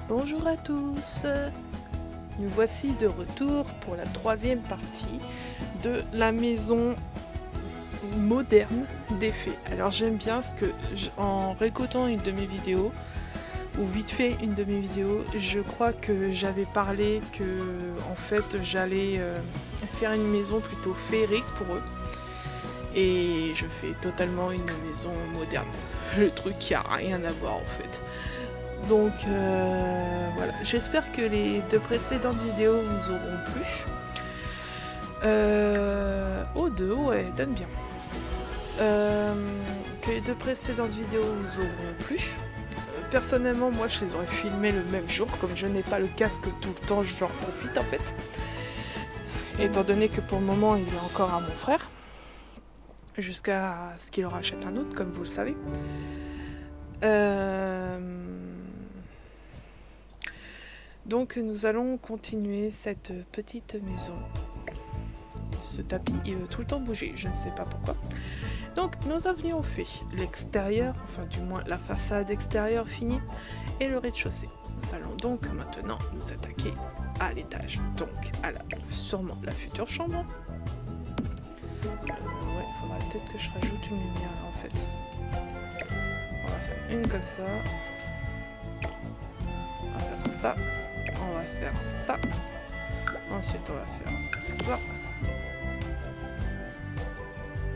Bonjour à tous, nous voici de retour pour la troisième partie de la maison moderne des fées. Alors j'aime bien parce que en réécoutant une de mes vidéos, ou vite fait une de mes vidéos, je crois que j'avais parlé que en fait j'allais faire une maison plutôt féerique pour eux. Et je fais totalement une maison moderne. Le truc qui a rien à voir en fait. Donc voilà, j'espère que les deux précédentes vidéos vous auront plu. Oh deux, ouais, donne bien. Que les deux précédentes vidéos vous auront plu. Personnellement, moi je les aurais filmées le même jour, comme je n'ai pas le casque tout le temps, j'en profite en fait. Étant donné que pour le moment il est encore à mon frère, jusqu'à ce qu'il en rachète un autre, comme vous le savez. Donc nous allons continuer cette petite maison. Ce tapis il veut tout le temps bouger, je ne sais pas pourquoi. Donc nous avions fait l'extérieur, enfin du moins la façade extérieure finie et le rez-de-chaussée. Nous allons donc maintenant nous attaquer à l'étage, donc à sûrement la future chambre. Ouais, il faudra peut-être que je rajoute une lumière là, en fait. On va faire une comme ça. On va faire ça. On va faire ça. Ensuite, on va faire ça.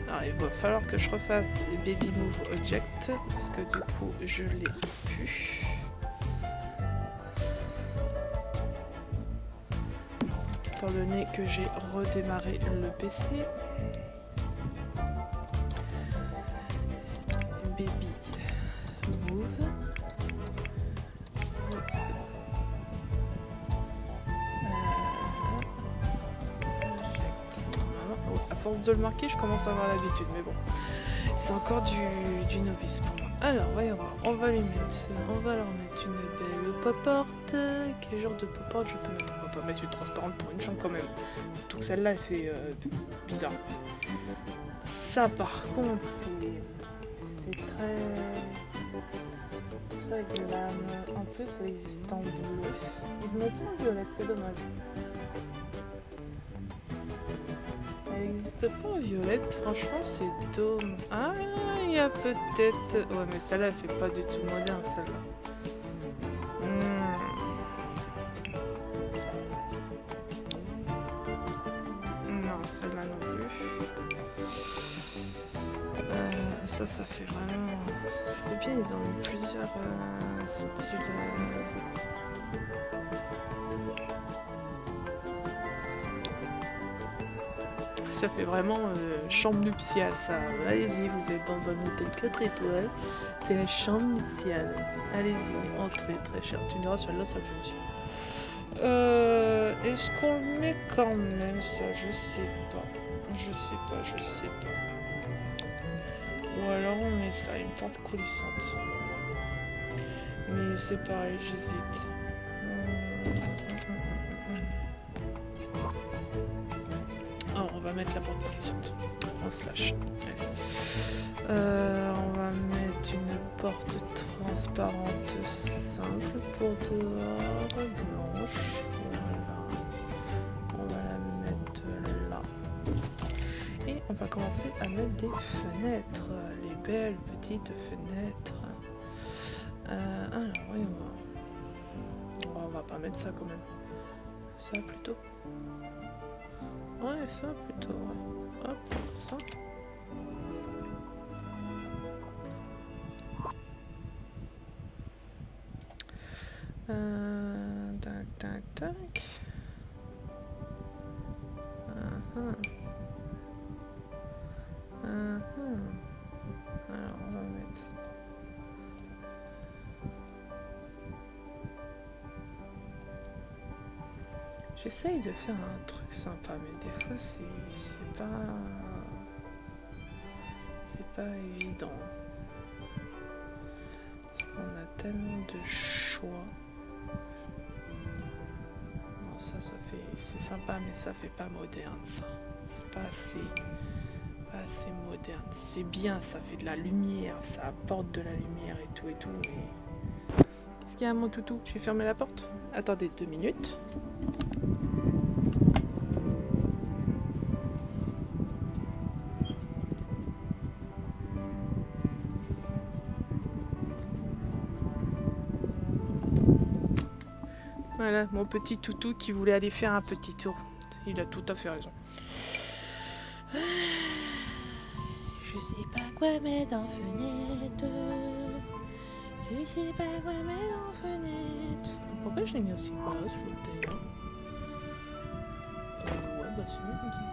Alors, il va falloir que je refasse Baby Move Object parce que du coup, je l'ai plus. Étant donné que j'ai redémarré le PC. Baby Move. À force de le marquer, je commence à avoir l'habitude, mais bon, c'est encore du novice pour moi. Alors, voyons voir, on va leur mettre une belle pop-porte. Quel genre de pop-porte je peux mettre? On va pas mettre une transparente pour une chambre quand même. Surtout que celle-là, elle fait bizarre. Ça, par contre, c'est très glam. En plus, elle existe en bleu. Ils mettent pas en violette, c'est dommage. Elle n'existe pas en violette, franchement c'est dommage. Ah, il y a peut-être... Ouais, mais celle-là, elle fait pas du tout moderne, celle-là. Non, celle-là non plus. Ça fait vraiment... C'est bien, ils ont mis plusieurs styles... Ça fait vraiment chambre nuptiale, ça. Allez-y, vous êtes dans un hôtel 4 étoiles. C'est la chambre nuptiale. Allez-y, entrez, très cher. Tu diras, celle-là, ça fait aussi. Est-ce qu'on le met quand même, ça? Je sais pas. Je sais pas. Ou alors on met ça, une pente coulissante. Mais c'est pareil, j'hésite. On va mettre la porte coulissante en slash. On va mettre une porte transparente simple pour dehors, blanche. Voilà. On va la mettre là. Et on va commencer à mettre des fenêtres. Les belles petites fenêtres. Alors, voyons voir. On va pas mettre ça quand même. Ça plutôt. Ouais, ça plutôt, ouais. Hop, ça. Tac. Alors, on va mettre... J'essaye de faire un truc sympa, mais des fois c'est pas évident. Parce qu'on a tellement de choix. Bon, ça fait... C'est sympa, mais ça fait pas moderne, ça. C'est pas assez pas assez moderne. C'est bien, ça fait de la lumière, ça apporte de la lumière et tout, mais... Qu'est-ce qu'il y a, mon toutou? J'ai fermé la porte? Attendez 2 minutes. Voilà, mon petit toutou qui voulait aller faire un petit tour. Il a tout à fait raison. Je sais pas quoi mettre en fenêtre. Je sais pas quoi mettre en fenêtre. Pourquoi je l'ai mis aussi bas, ce d'ailleurs? Ouais, bah c'est mieux comme ça.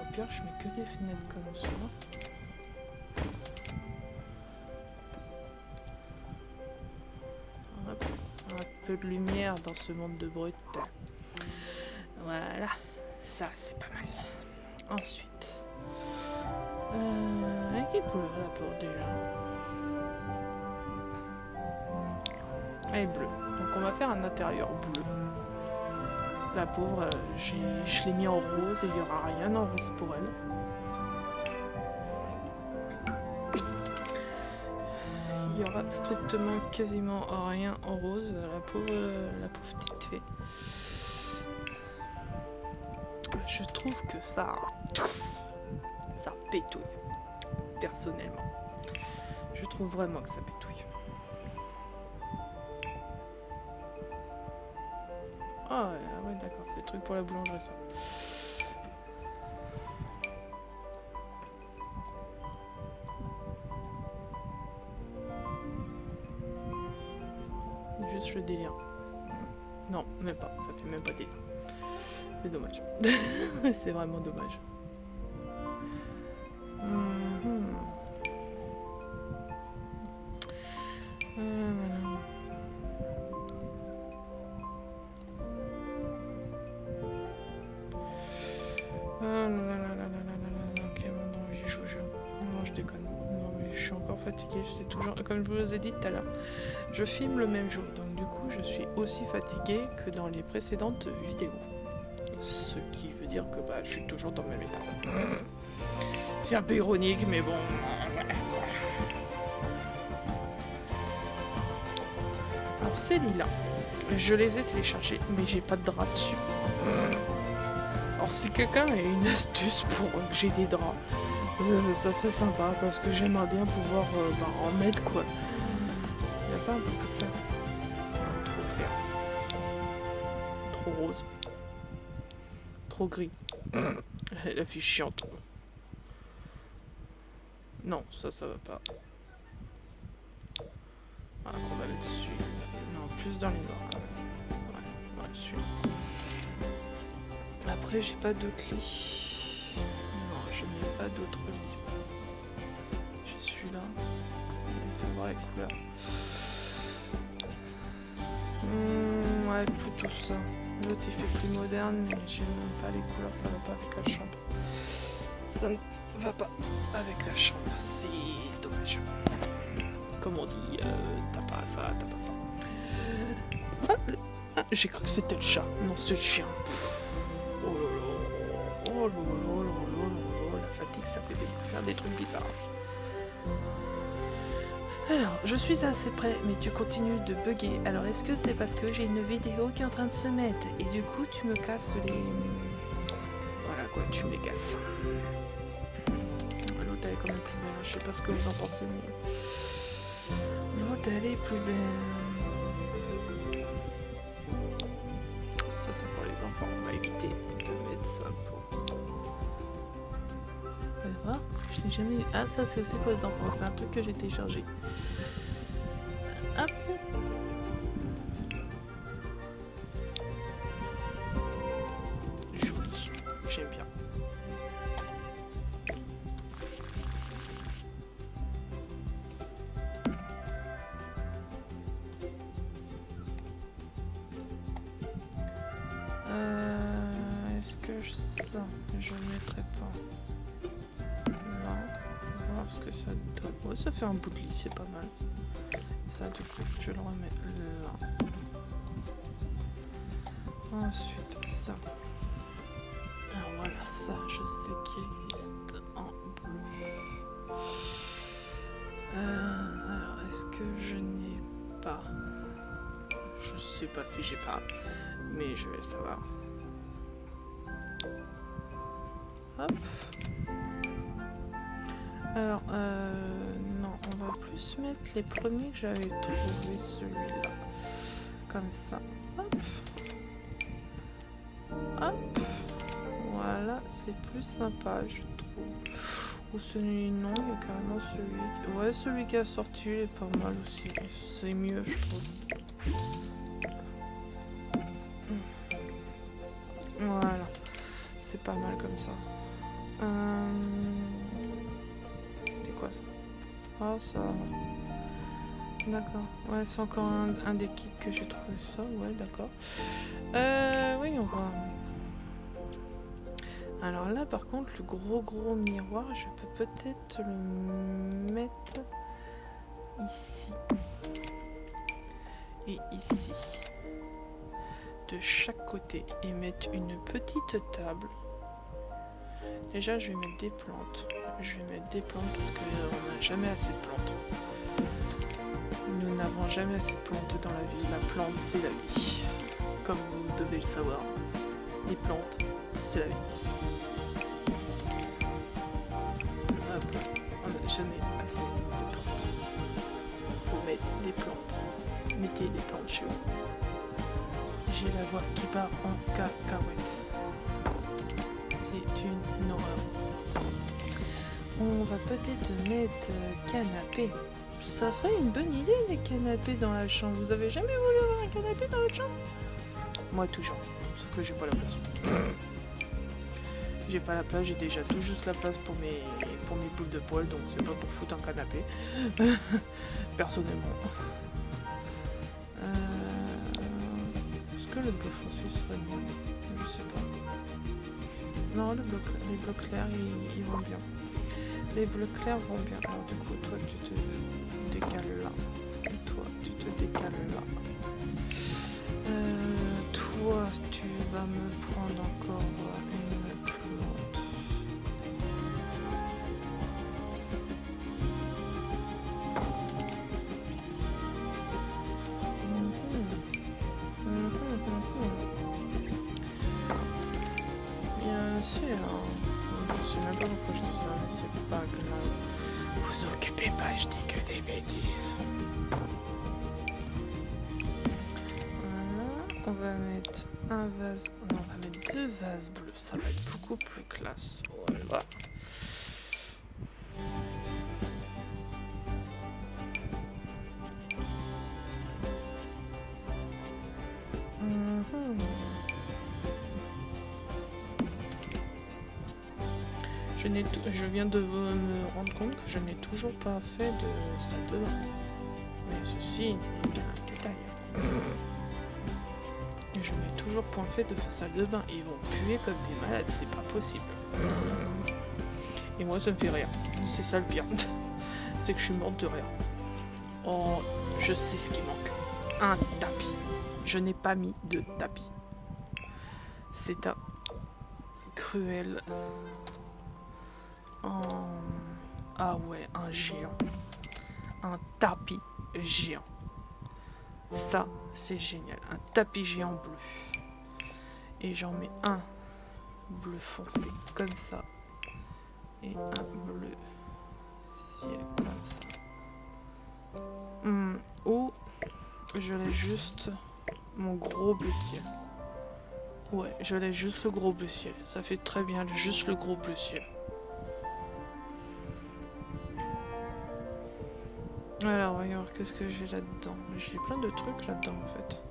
Au pire, je mets que des fenêtres comme ça. Hop. Un peu de lumière dans ce monde de brut. Voilà, ça c'est pas mal. Ensuite, avec quelle couleur la porte déjà? Elle est bleue. Donc on va faire un intérieur bleu. La pauvre, je l'ai mis en rose et il n'y aura rien en rose pour elle. Il y aura strictement quasiment rien en rose. La pauvre petite fée. Je trouve que ça pétouille, personnellement. Je trouve vraiment que ça pétouille. Ah ouais, d'accord, c'est le truc pour la boulangerie, ça. Juste le délire. Non, même pas, ça fait même pas délire. C'est dommage. C'est vraiment dommage. Ok, bon, non, j'y joue, non, je déconne. Non, mais je suis encore fatiguée. C'est toujours, comme je vous ai dit tout à l'heure, je filme le même jour. Donc, du coup, je suis aussi fatiguée que dans les précédentes vidéos. Ce qui veut dire que je suis toujours dans le même état. C'est un peu ironique, mais bon. Alors, ces lits-là, je les ai téléchargés, mais j'ai pas de drap dessus. Alors, si quelqu'un a une astuce pour que j'ai des draps, ça serait sympa parce que j'aimerais bien pouvoir en mettre quoi. Il n'y a pas un peu plus clair? Trop clair. Trop rose. Trop gris. La fille chiante. Non, ça va pas. Ah, on va mettre dessus. Non, plus dans les noirs quand même. Ouais, celui-là. Après, j'ai pas d'autres lits. Non, je n'ai pas d'autres lits. J'ai celui-là. Il faut voir les couleurs. Ouais, plutôt ça. L'autre il fait plus moderne, mais j'aime pas les couleurs, ça va pas avec la chambre. Ça ne va pas avec la chambre, c'est dommage. Comme on dit, t'as pas ça, t'as pas ça. Ah, j'ai cru que c'était le chat, non c'est le chien. Oh là là, oh là là là là là, la fatigue ça fait faire des trucs bizarres. Alors, je suis assez près, mais tu continues de bugger. Alors, est-ce que c'est parce que j'ai une vidéo qui est en train de se mettre et du coup, tu me casses les... Voilà quoi, tu me les casses. L'autre, elle est quand même plus belle. Je sais pas ce que vous en pensez, mais... L'autre, elle est plus belle. Ça, c'est pour les enfants. On va éviter de mettre ça pour... Voir. Je l'ai jamais eu. Ah, ça c'est aussi pour les enfants. C'est un truc que j'ai téléchargé. Hop. Joli. J'aime bien. Est-ce que ça, je ne mettrai pas. Ce que ça donne. Ouais, ça fait un bout de lit, c'est pas mal. Ça, du coup, je le remets là. Ensuite, ça. Alors voilà, ça, je sais qu'il existe en bleu. Alors, est-ce que je n'ai pas... Je sais pas si j'ai pas, mais je vais le savoir. Hop. Alors, non, on va plus mettre les premiers que j'avais trouvés, celui-là. Comme ça. Hop. Hop. Voilà, c'est plus sympa, je trouve. Ou celui, non, il y a carrément celui... Ouais, celui qui a sorti, il est pas mal aussi. C'est mieux, je trouve. Voilà. C'est pas mal comme ça. C'est quoi ça? Ah, ça... D'accord. Ouais, c'est encore un des kits que j'ai trouvé ça. Ouais, d'accord. Oui, on va... Alors là, par contre, le gros miroir, je peux peut-être le mettre ici. Et ici. De chaque côté. Et mettre une petite table. Déjà, je vais mettre des plantes. Je vais mettre des plantes parce qu'on n'a jamais assez de plantes. Nous n'avons jamais assez de plantes dans la vie. La plante, c'est la vie. Comme vous devez le savoir. Les plantes, c'est la vie. Hop, on n'a jamais assez de plantes. Faut mettre des plantes. Mettez des plantes chez vous. J'ai la voix qui part en cacahuète. C'est une horreur. On va peut-être mettre canapé. Ça serait une bonne idée, les canapés dans la chambre. Vous avez jamais voulu avoir un canapé dans votre chambre? Moi, toujours. Sauf que j'ai pas la place. J'ai pas la place, j'ai déjà tout juste la place pour mes boules de poils, donc c'est pas pour foutre un canapé. Personnellement. Est-ce que le bleu foncé serait mieux? Je sais pas. Non, les bleus clairs, ils vont bien. Les bleus clairs vont bien. Alors du coup, toi, tu te décales là. Et toi, tu te décales là. Toi, tu vas me prendre encore une plante. Bien sûr. Je sais même pas pourquoi je dis ça, mais c'est pas grave. Vous occupez pas, je dis que des bêtises. Voilà, on va mettre un vase. Non, on va mettre 2 vases bleus, ça va être beaucoup plus classe. Voilà. Je viens de me rendre compte que je n'ai toujours pas fait de salle de bain. Mais ceci n'est qu'un détail. Je n'ai toujours point fait de salle de bain. Ils vont puer comme des malades, c'est pas possible. Et moi ça me fait rire. C'est ça le pire. C'est que je suis morte de rire. Oh, je sais ce qui manque. Un tapis. Je n'ai pas mis de tapis. C'est un cruel... Ah ouais, un géant. Un tapis géant. Ça, c'est génial. Un tapis géant bleu. Et j'en mets un bleu foncé, comme ça. Et un bleu ciel, comme ça. Ou je laisse juste mon gros bleu ciel. Ouais, je laisse juste le gros bleu ciel. Ça fait très bien, juste le gros bleu ciel. Alors, voyons voir qu'est-ce que j'ai là-dedans. J'ai plein de trucs là-dedans, en fait.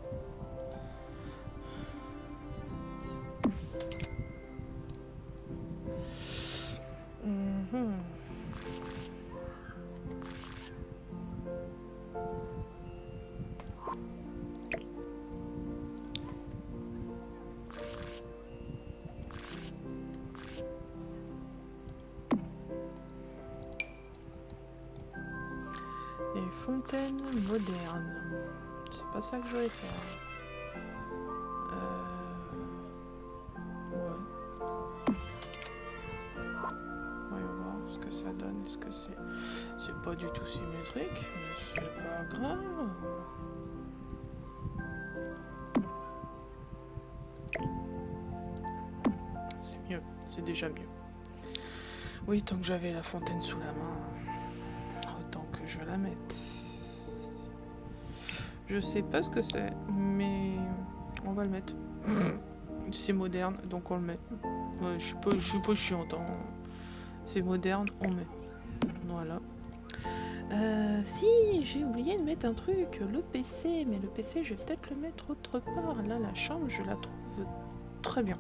Les fontaines modernes. C'est pas ça que je voulais faire. Ouais. Voyons voir ce que ça donne. Est-ce que c'est pas du tout symétrique, mais c'est pas grave. C'est mieux, c'est déjà mieux. Oui, tant que j'avais la fontaine sous la main, autant que je la mette. Je sais pas ce que c'est, mais on va le mettre. C'est moderne, donc on le met. Ouais, je suis pas chiante, hein. C'est moderne, on met. Voilà. Si, j'ai oublié de mettre un truc, le PC, mais le PC, je vais peut-être le mettre autre part. Là, la chambre, je la trouve très bien.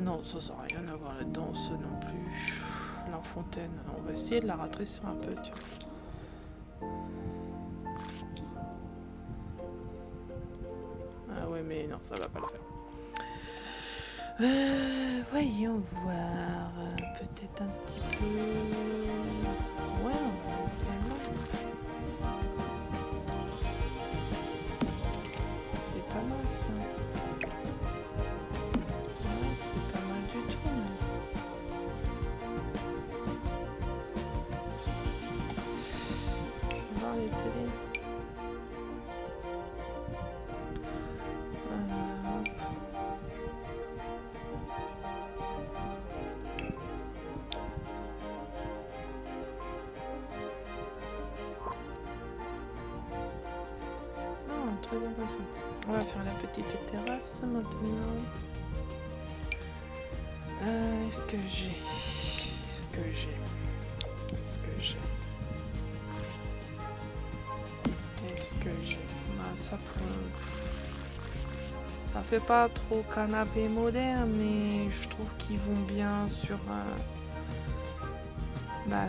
Non, ça n'a rien à voir là-dedans, ça non plus. La fontaine, on va essayer de la ratrécir un peu, tu vois. Ah ouais, mais non, ça va pas le faire. Voyons voir. Peut-être un petit peu... Ouais, on va mettre celle-là. C'est pas mal, ça. Ouais, c'est pas mal du tout. Je vais voir les télés. Très bien comme ça. On va faire la petite terrasse maintenant. Est-ce que j'ai bah, ça fait pas trop canapé moderne, mais je trouve qu'ils vont bien sur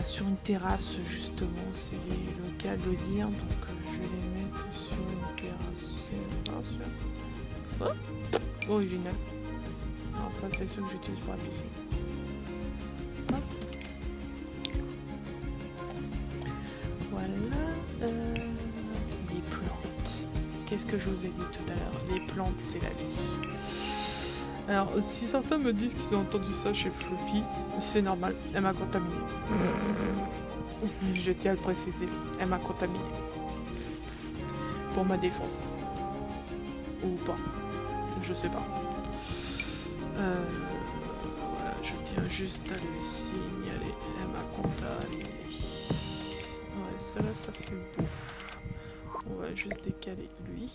sur une terrasse, justement, c'est le cas de le dire, donc je vais les mettre sur une terrasse. Oh, original. Alors ça, c'est ceux que j'utilise pour la piscine. Hop. Voilà. Les plantes. Qu'est-ce que je vous ai dit tout à l'heure? Les plantes, c'est la vie. Alors, si certains me disent qu'ils ont entendu ça chez Fluffy, c'est normal, elle m'a contaminé. Je tiens à le préciser, elle m'a contaminé. Pour ma défense. Ou pas. Je sais pas. Voilà, je tiens juste à le signaler. Elle m'a contaminé. Ouais, cela, ça fait beau. On va juste décaler lui.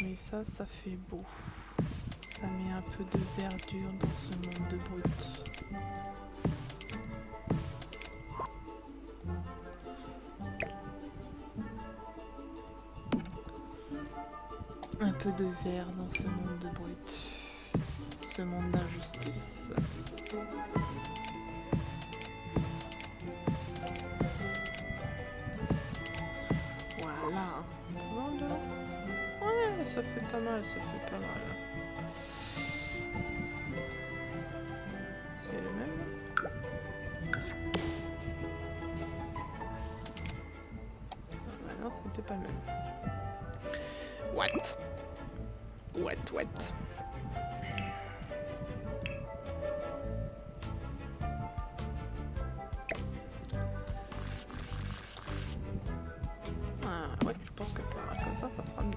Mais ça fait beau. Ça met un peu de verdure dans ce monde de brut. Un peu de vert dans ce monde de brut. Ce monde d'injustice. Voilà. Ouais, ça fait pas mal, ça fait pas mal. C'est le même. Ah non, c'était pas le même. What? Ah ouais, je pense que comme ça sera mieux.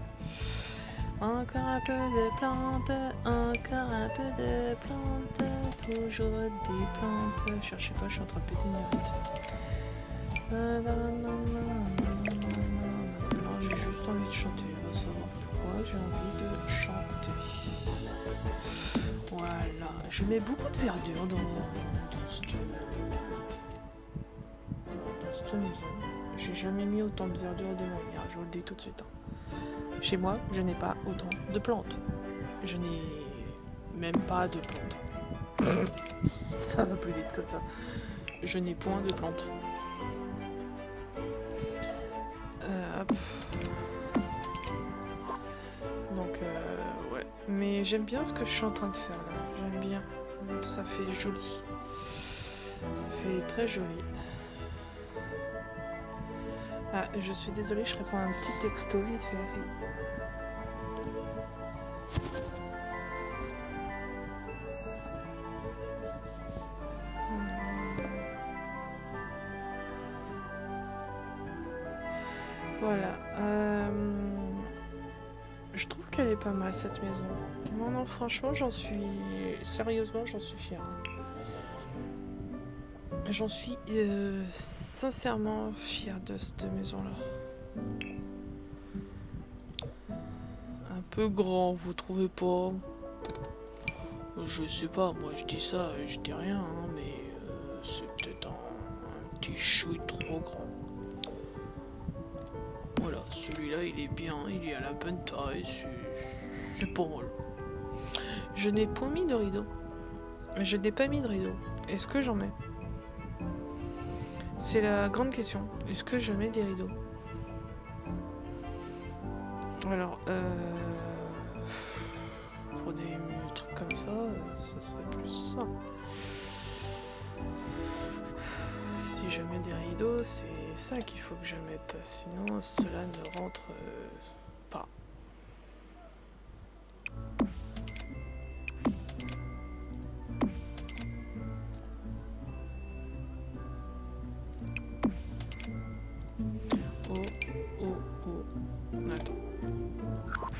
Encore un peu de plantes, encore un peu de plantes, toujours des plantes. Cherchez pas, je suis en train de péter une vite. Non, j'ai juste envie de chanter, on va savoir pourquoi j'ai envie de chanter. Voilà, je mets beaucoup de verdure dans cette maison. J'ai jamais mis autant de verdure de ma vie, je vous le dis tout de suite. Chez moi, je n'ai pas autant de plantes. Je n'ai même pas de plantes. Ça va plus vite comme ça. Je n'ai point de plantes. Hop. Donc, ouais. Mais j'aime bien ce que je suis en train de faire là. J'aime bien. Ça fait joli. Ça fait très joli. Ah, je suis désolée, je réponds à un petit texto vite fait. Voilà. Je trouve qu'elle est pas mal cette maison. Non, non, franchement, j'en suis... Sérieusement, j'en suis fière. J'en suis sincèrement fière de cette maison-là. Un peu grand, vous trouvez pas? Je sais pas, moi je dis ça, je dis rien, hein, mais c'est peut-être un petit chouille trop grand. Voilà, celui-là il est bien, il est à la bonne taille, c'est pas mal. Je n'ai point mis de rideau. Je n'ai pas mis de rideau. Est-ce que j'en mets? C'est la grande question. Est-ce que je mets des rideaux? Alors, pour des trucs comme ça, ça serait plus ça. Si je mets des rideaux, c'est ça qu'il faut que je mette. Sinon, cela ne rentre pas.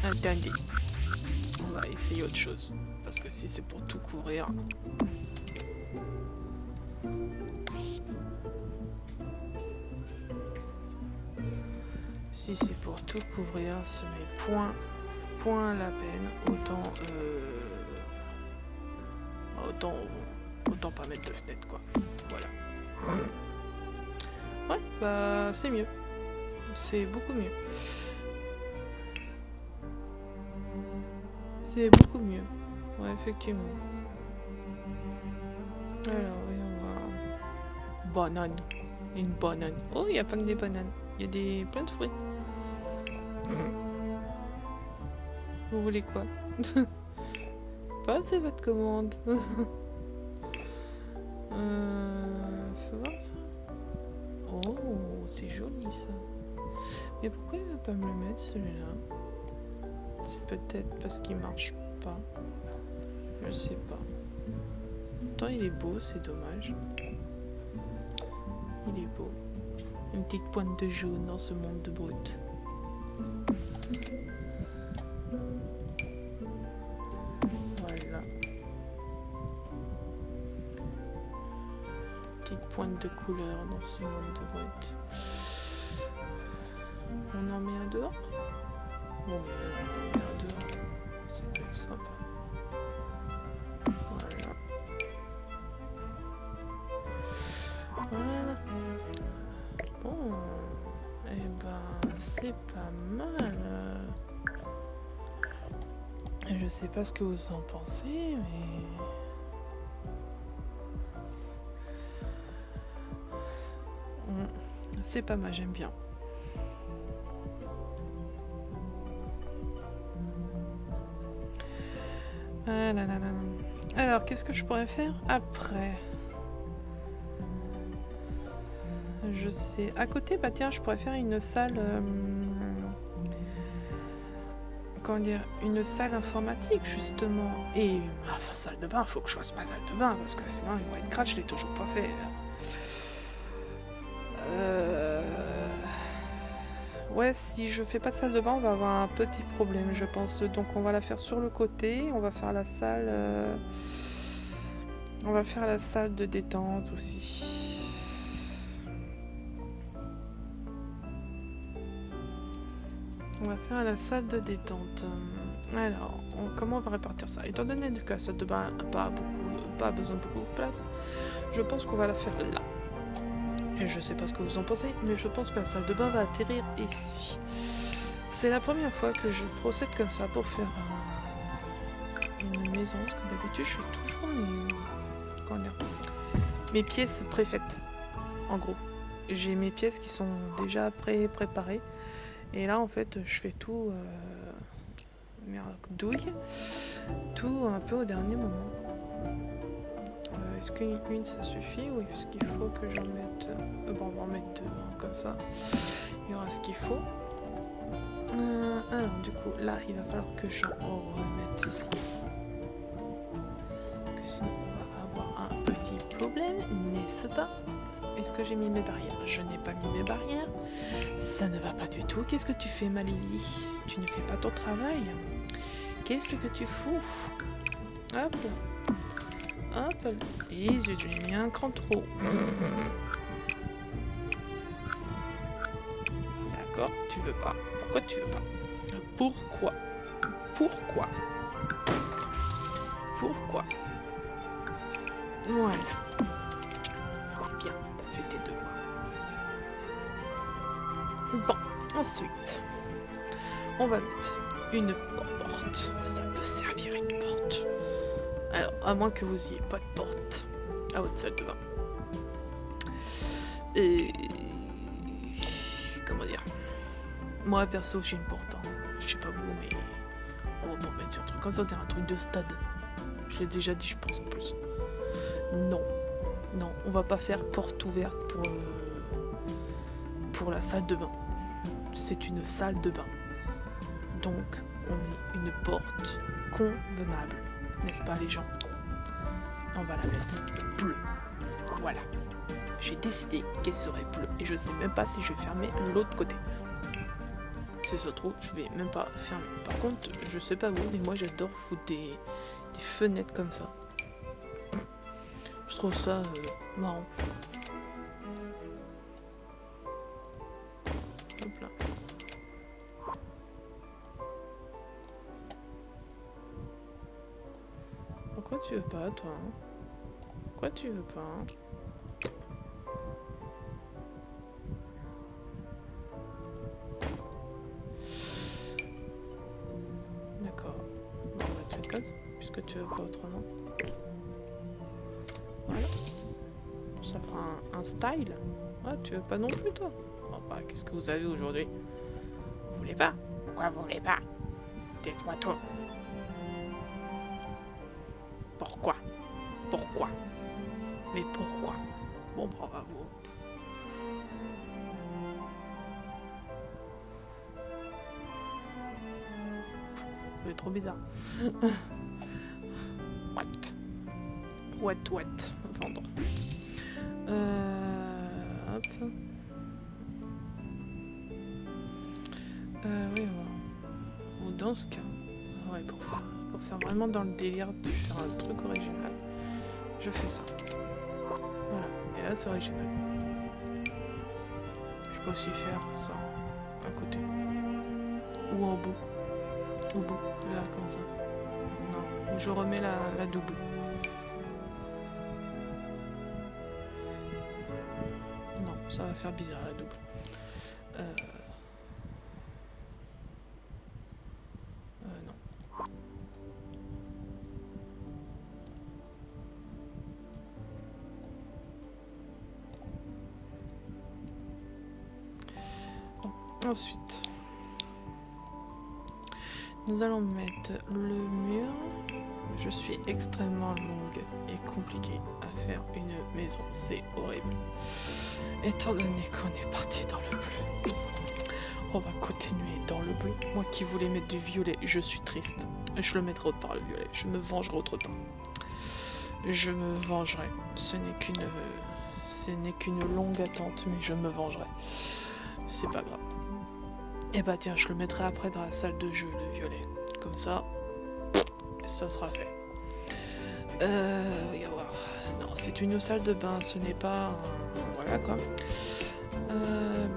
Attendez, on va essayer autre chose, parce que si c'est pour tout couvrir... Si c'est pour tout couvrir, ce n'est point la peine, autant pas mettre de fenêtre, quoi. Voilà. Ouais, bah c'est mieux. C'est beaucoup mieux. C'est beaucoup mieux. Ouais, effectivement. Alors, voyons voir. Banane. Une banane. Oh, il n'y a pas que des bananes. Il y a plein de fruits. Vous voulez quoi? Passez votre commande. Faut voir ça. Oh, c'est joli ça. Mais pourquoi il va pas me le mettre celui-là? C'est peut-être parce qu'il marche pas. Je sais pas. Pourtant il est beau, c'est dommage. Il est beau. Une petite pointe de jaune dans ce monde de brut. Voilà. Petite pointe de couleur dans ce monde de brut. On en met un dehors? Bon, on met un dehors. Ça peut être sympa. Voilà. Voilà. Bon. Eh ben, c'est pas mal. Je sais pas ce que vous en pensez, mais... C'est pas mal, j'aime bien. Ah là là là. Alors, qu'est-ce que je pourrais faire après? Je sais. À côté, bah tiens, je pourrais faire une salle... comment dire? Une salle informatique, justement. Et ma salle de bain, faut que je fasse ma salle de bain, parce que sinon, le white crash, je l'ai toujours pas fait. Ouais, si je fais pas de salle de bain, on va avoir un petit problème, je pense. Donc on va la faire sur le côté, on va faire la salle... On va faire la salle de détente aussi. On va faire la salle de détente. Alors, comment on va répartir ça? Étant donné que la salle de bain n'a pas besoin de beaucoup de place, je pense qu'on va la faire là. Et je sais pas ce que vous en pensez, mais je pense que la salle de bain va atterrir ici. C'est la première fois que je procède comme ça pour faire une maison, parce que d'habitude je fais toujours mes pièces préfaites, en gros. J'ai mes pièces qui sont déjà préparées, et là en fait je fais tout douille, tout un peu au dernier moment. Est-ce qu'une ça suffit ou est-ce qu'il faut que j'en mette... bon, on va en mettre deux, hein, comme ça. Il y aura ce qu'il faut. Alors, du coup, là, il va falloir que j'en remette ici. Que sinon, on va avoir un petit problème, n'est-ce pas? Est-ce que j'ai mis mes barrières? Je n'ai pas mis mes barrières. Ça ne va pas du tout. Qu'est-ce que tu fais, ma Lily? Tu ne fais pas ton travail. Qu'est-ce que tu fous? Hop là. Hop là. Et j'ai mis un cran trop. D'accord, tu veux pas. Pourquoi tu veux pas? Pourquoi? Pourquoi? Pourquoi? Voilà. C'est bien, t'as fait tes devoirs. Bon, ensuite, on va mettre une porte. Ça peut servir une porte. Alors, à moins que vous ayez pas de porte à votre salle de bain. Et... comment dire? Moi, perso, j'ai une porte. Hein. Je sais pas vous, mais... on va pas mettre sur un truc comme ça, on dirait un truc de stade. Je l'ai déjà dit, je pense, en plus. Non. Non, on va pas faire porte ouverte pour la salle de bain. C'est une salle de bain. Donc, on met une porte convenable. N'est-ce pas, les gens? On va la mettre bleue. Voilà. J'ai décidé qu'elle serait bleue. Et je sais même pas si je vais fermer l'autre côté. Si ça se trouve, je vais même pas fermer. Par contre, je sais pas vous, mais moi j'adore foutre des fenêtres comme ça. Je trouve ça marrant. Hop là. Pourquoi tu veux pas, toi? Pourquoi tu veux pas? D'accord. Bon, on va te faire comme ça, puisque tu veux pas autrement. Voilà. Ça fera un style. Ah, tu veux pas non plus, toi? Oh, bah, qu'est-ce que vous avez aujourd'hui? Vous voulez pas? Pourquoi vous voulez pas? Tais-toi, toi. Pourquoi? Pourquoi? Mais pourquoi? Bon, bravo. C'est trop bizarre. What? Vendre. Hop. Oui, voilà. Ou dans ce cas, ouais, pour faire vraiment dans le délire de faire un truc original, je fais ça. Voilà, et là c'est original. Je peux aussi faire ça à côté. Ou en bout. Au bout, là, comme ça. Non, ou je remets la double. Non, ça va faire bizarre la double. Non. Bon, ensuite, nous allons mettre le mur. Je suis extrêmement longue et compliquée à faire une maison. C'est horrible. Étant donné qu'on est parti dans le bleu, on va continuer dans le bleu. Moi qui voulais mettre du violet, je suis triste. Je le mettrai autre part le violet. Je me vengerai autre temps. Je me vengerai. Ce n'est qu'une longue attente, mais je me vengerai. C'est pas grave. Et bah tiens, je le mettrai après dans la salle de jeu, le violet. Comme ça, ça sera fait. Voyons voir. Non, c'est une salle de bain, ce n'est pas un... voilà quoi.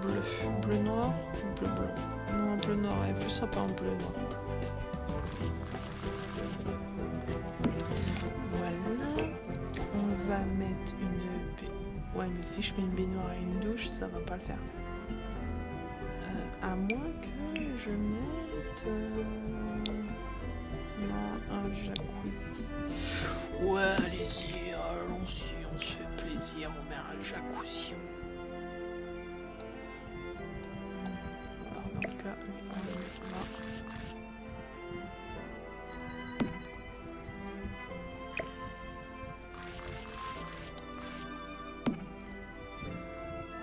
Bleu. Bleu noir ou bleu blanc? Non, bleu noir est plus sympa en bleu noir. Voilà. On va mettre une... ouais, mais si je mets une baignoire et une douche, ça va pas le faire. À moins que je mette... non, un jacuzzi. Ouais, allez-y, allons-y, on se fait plaisir, on met un jacuzzi. Alors dans ce cas, on va le mettre là.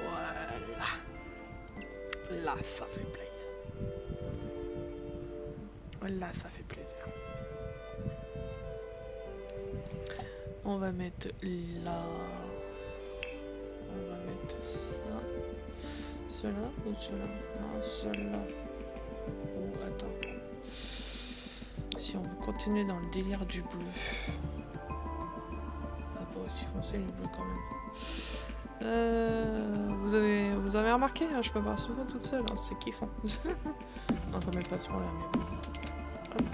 Voilà. Là, ça fait plaisir. Là, ça fait plaisir. On va mettre là. On va celle-là ou celle-là? Non, celle-là. Oh, attends. Si on veut continuer dans le délire du bleu. Pas aussi foncé le bleu quand même. Vous avez remarqué, hein, je peux voir souvent toute seule, hein, c'est kiffant. Non, quand même pas ce moment-là, mais bon. Hop.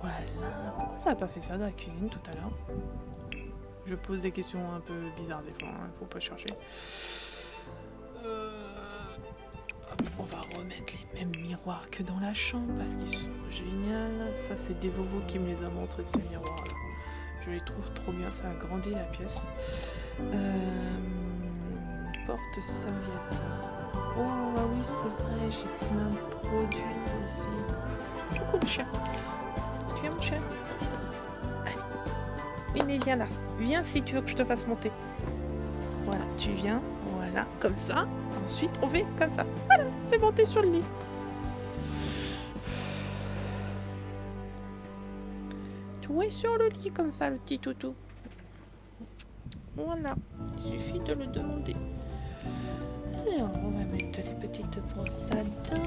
Voilà. Pourquoi ça n'a pas fait ça dans la cuisine tout à l'heure? Je pose des questions un peu bizarres des fois, hein, faut pas chercher. Hop, on va remettre les mêmes miroirs que dans la chambre parce qu'ils sont géniaux. Ça, c'est des vovos qui me les a montrés, ces miroirs-là. Je les trouve trop bien, ça agrandit la pièce. Porte-serviette. Oh, ah oui, c'est vrai, j'ai plein de produits aussi. Coucou, mon chien. Tu viens, mon chien? Allez. Oui, mais viens là. Viens si tu veux que je te fasse monter. Voilà, tu viens. Voilà, comme ça. Ensuite, on fait comme ça. Voilà, c'est monté sur le lit. Tu es sur le lit comme ça, le petit toutou. Voilà, il suffit de le demander. Alors, on va mettre les petites brosses à dents.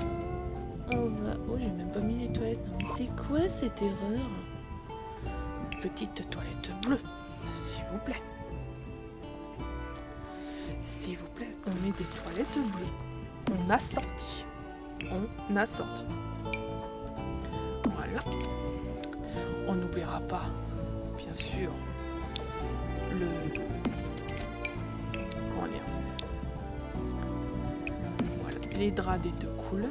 On va... Oh, j'ai même pas mis les toilettes. Non, mais c'est quoi cette erreur? Petite toilette bleue, s'il vous plaît. S'il vous plaît, on met des toilettes bleues. On a sorti. On a sorti. Voilà. On n'oubliera pas, bien sûr, le... Comment dire? Voilà, les draps des deux couleurs.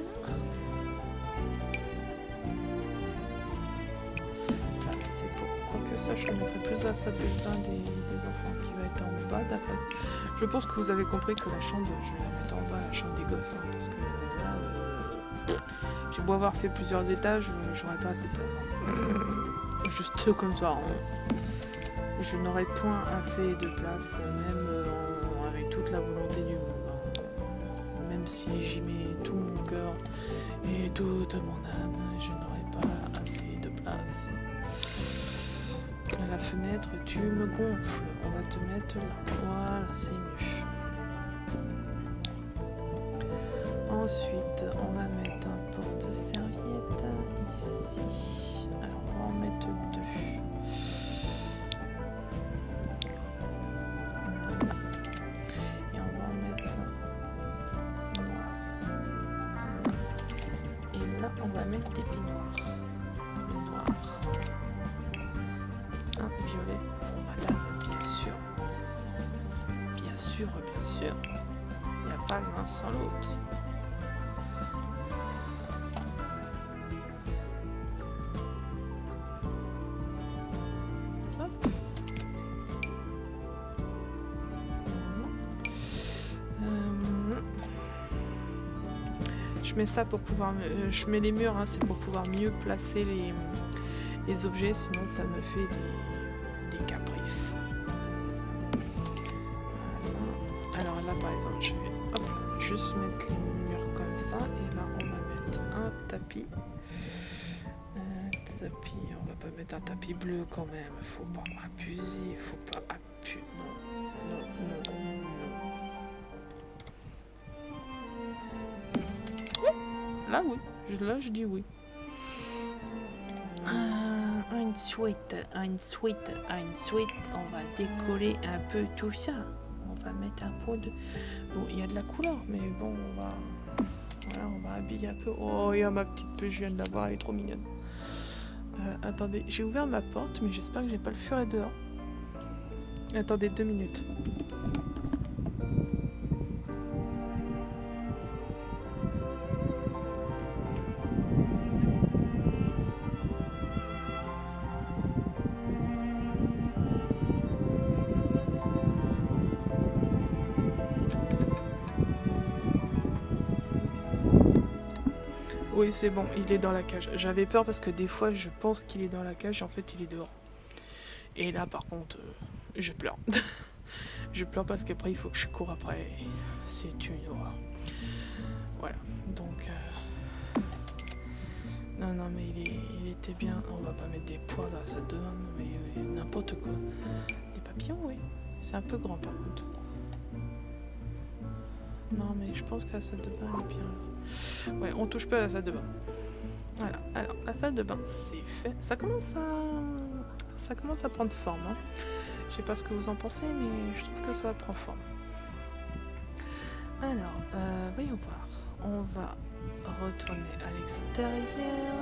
Ça, c'est pour... Quoique ça, je le mettrai plus à la salle de bain des enfants qui va être en bas d'après. Je pense que vous avez compris que la chambre, je vais la mettre en bas, la chambre des gosses, hein, parce que là, j'ai beau avoir fait plusieurs étages, j'aurais pas assez de place. Hein. Juste comme ça. Hein. Je n'aurai point assez de place, même avec toute la volonté du monde. Hein. Même si j'y mets tout mon cœur et toute mon âme, je n'aurai pas assez de place. À la fenêtre, tu me gonfles. On va te mettre là. Voilà, c'est mieux. Ensuite, on va mettre un porte-serviette ici. Alors, on va en mettre deux. Voilà. Et on va en mettre un noir. Et là, on va mettre des peignoirs. Noir. Un violet pour madame, bien sûr. Bien sûr, bien sûr. Il n'y a pas l'un sans l'autre. Je mets ça pour pouvoir... je mets les murs, hein, c'est pour pouvoir mieux placer les objets, sinon ça me fait des caprices. Voilà. Alors là, par exemple, je vais hop, juste mettre les murs comme ça, et là, on va mettre un tapis. On va pas mettre un tapis bleu quand même, faut pas abuser, faut pas abuser, non. Là oui, là je dis oui. Une suite, on va décoller un peu tout ça. On va mettre un peu de... Bon, il y a de la couleur, mais bon, on va habiller un peu. Oh, il y a ma petite puce, je viens de la voir, elle est trop mignonne. Attendez, j'ai ouvert ma porte, mais j'espère que j'ai pas le furet dehors. Attendez 2 minutes. Oui, c'est bon, il est dans la cage. J'avais peur parce que des fois, je pense qu'il est dans la cage et en fait, il est dehors. Et là, par contre, je pleure. Je pleure parce qu'après, il faut que je cours après. C'est une horreur. Voilà, donc... Non, non, mais il était bien. On va pas mettre des poids dans la salle de bain, non, mais n'importe quoi. Des papillons, oui. C'est un peu grand par contre. Non, mais je pense que la salle de bain elle est bien. Ouais, on touche pas à la salle de bain. Voilà. Alors, la salle de bain, c'est fait. Ça commence à prendre forme. Hein. Je sais pas ce que vous en pensez, mais je trouve que ça prend forme. Alors, voyons voir. On va retourner à l'extérieur.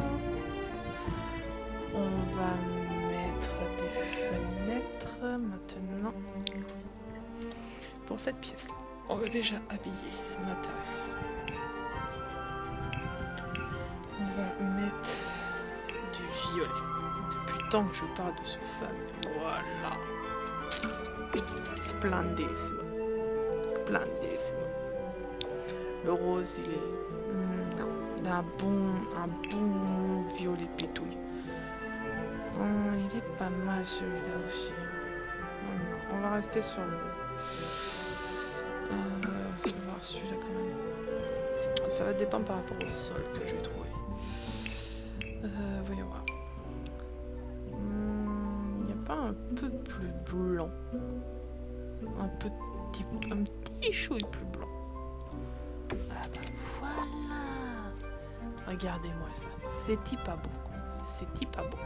On va mettre des fenêtres maintenant. Pour cette pièce-là, on va déjà habiller l'intérieur. On va mettre du violet. Depuis le temps que je parle de ce fameux. Voilà. Splendissimo. Splendissimo. Le rose, il est... non, un bon violet pétouille. Il est pas mal celui-là aussi. Non, on va rester sur le... je vais voir celui-là quand même. Ça va dépendre par rapport au sol que je vais trouver. Voyons voir. Il n'y a pas un peu plus blanc. Un petit chouille plus blanc. Ah bah voilà. Regardez-moi ça. C'est pas beau. C'est pas beau.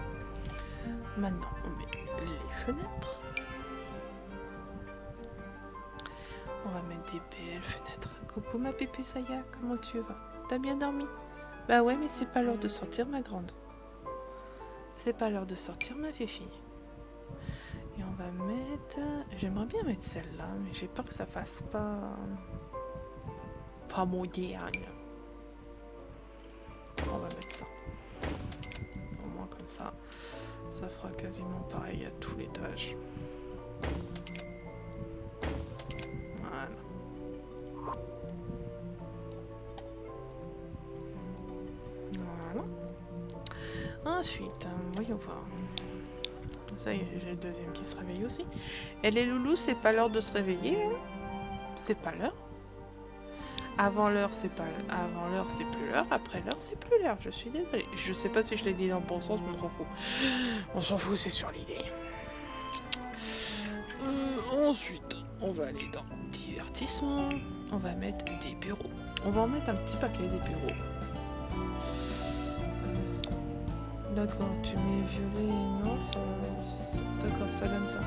Maintenant, on met les fenêtres. On va mettre des belles fenêtres. Coucou ma pépusaya, comment tu vas? T'as bien dormi? Bah ouais, mais c'est pas l'heure de sortir ma grande. C'est pas l'heure de sortir ma fille. Et on va mettre... J'aimerais bien mettre celle-là, mais j'ai peur que ça fasse pas moderne. On va mettre ça. Au moins comme ça, ça fera quasiment pareil à tout l'étage. Voilà. Voilà. Ensuite, voyons voir. Ça y est, j'ai le deuxième qui se réveille aussi. Et les loulous, c'est pas l'heure de se réveiller. Hein, c'est pas l'heure. Avant l'heure, c'est pas avant l'heure, c'est plus l'heure. Après l'heure, c'est plus l'heure. Je suis désolée. Je sais pas si je l'ai dit dans le bon sens, mais on s'en fout. On s'en fout, c'est sur l'idée. Ensuite, on va aller dans divertissement. On va mettre des bureaux. On va en mettre un petit paquet des bureaux. D'accord, tu mets violet, non, d'accord, ça donne ça.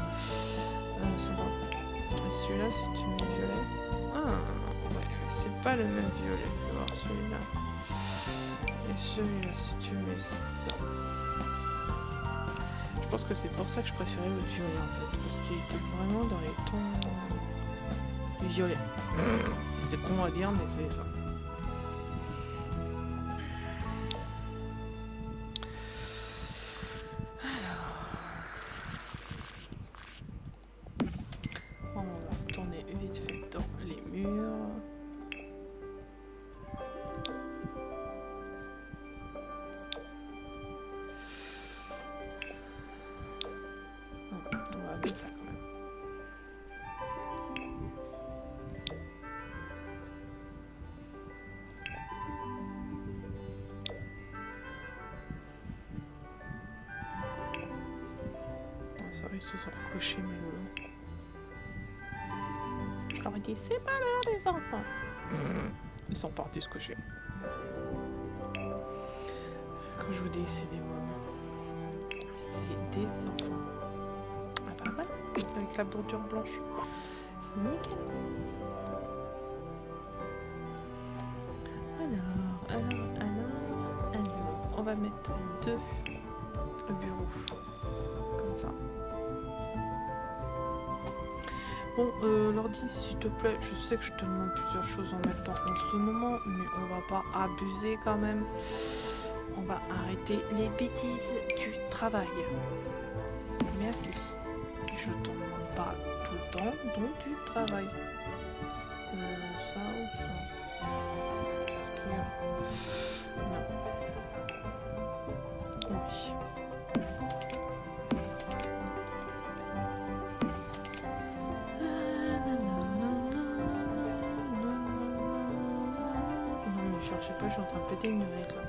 Celui-là, si tu mets violet... Ah, ouais, c'est pas le même violet. Je vais voir celui-là. Et celui-là, si tu mets ça... Je pense que c'est pour ça que je préférais le violet, en fait. Parce qu'il était vraiment dans les tons... violets. C'est con à dire, mais c'est ça. Ils se sont recouchés, mes loulous. Je leur ai dit, c'est pas l'heure des enfants. Ils sont partis se coucher. Quand je vous dis, c'est des mômes. C'est des enfants. Ah bah ouais, avec la bordure blanche. C'est nickel. Alors. On va mettre 2 bureaux. Comme ça. Bon, l'ordi, s'il te plaît, je sais que je te demande plusieurs choses en même temps en ce moment, mais on va pas abuser quand même. On va arrêter les bêtises du travail. Merci. Je te demande pas tout le temps, donc du travail. Ça ou ça? Non. Oui. Je sais pas, je suis en train de péter une nuit là.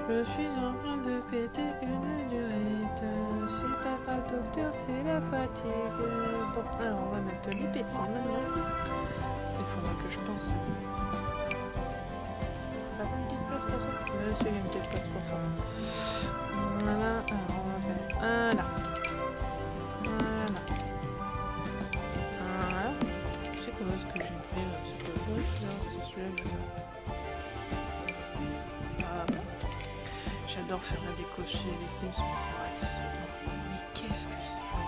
Je suis en train de péter une durite. Si t'as pas de docteur, c'est la fatigue. Bon, alors on va mettre l'IPC maintenant. C'est faudra que je pense. Pas une petite place pour ça. C'est une petite place pour ça. Voilà, alors on va faire. Voilà. Voilà. Voilà. C'est quoi ce que j'ai pris là? C'est pas vrai, c'est celui-là. Voilà. J'adore faire la déco chez les Sims, mais c'est vrai que c'est long. Mais qu'est-ce que c'est long?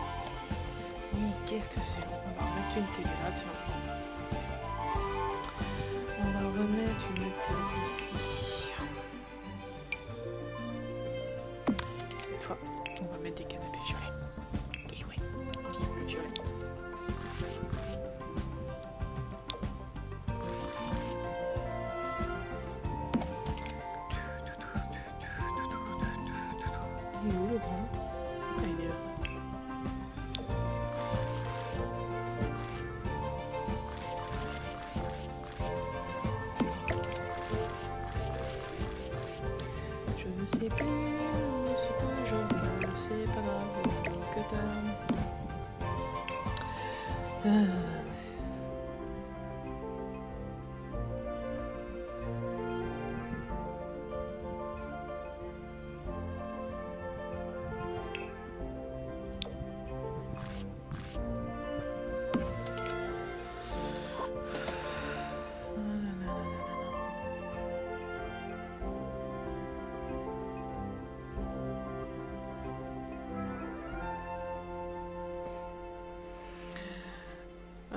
Mais qu'est-ce que c'est long? On va remettre une télé là, tiens. On va remettre une télé ici. Cette fois, on va mettre des canapés violets. Et oui, vive le violet. Il est où le grand? Ah, il est là. Je ne sais plus ce que je veux, c'est pas grave, que t'aimes.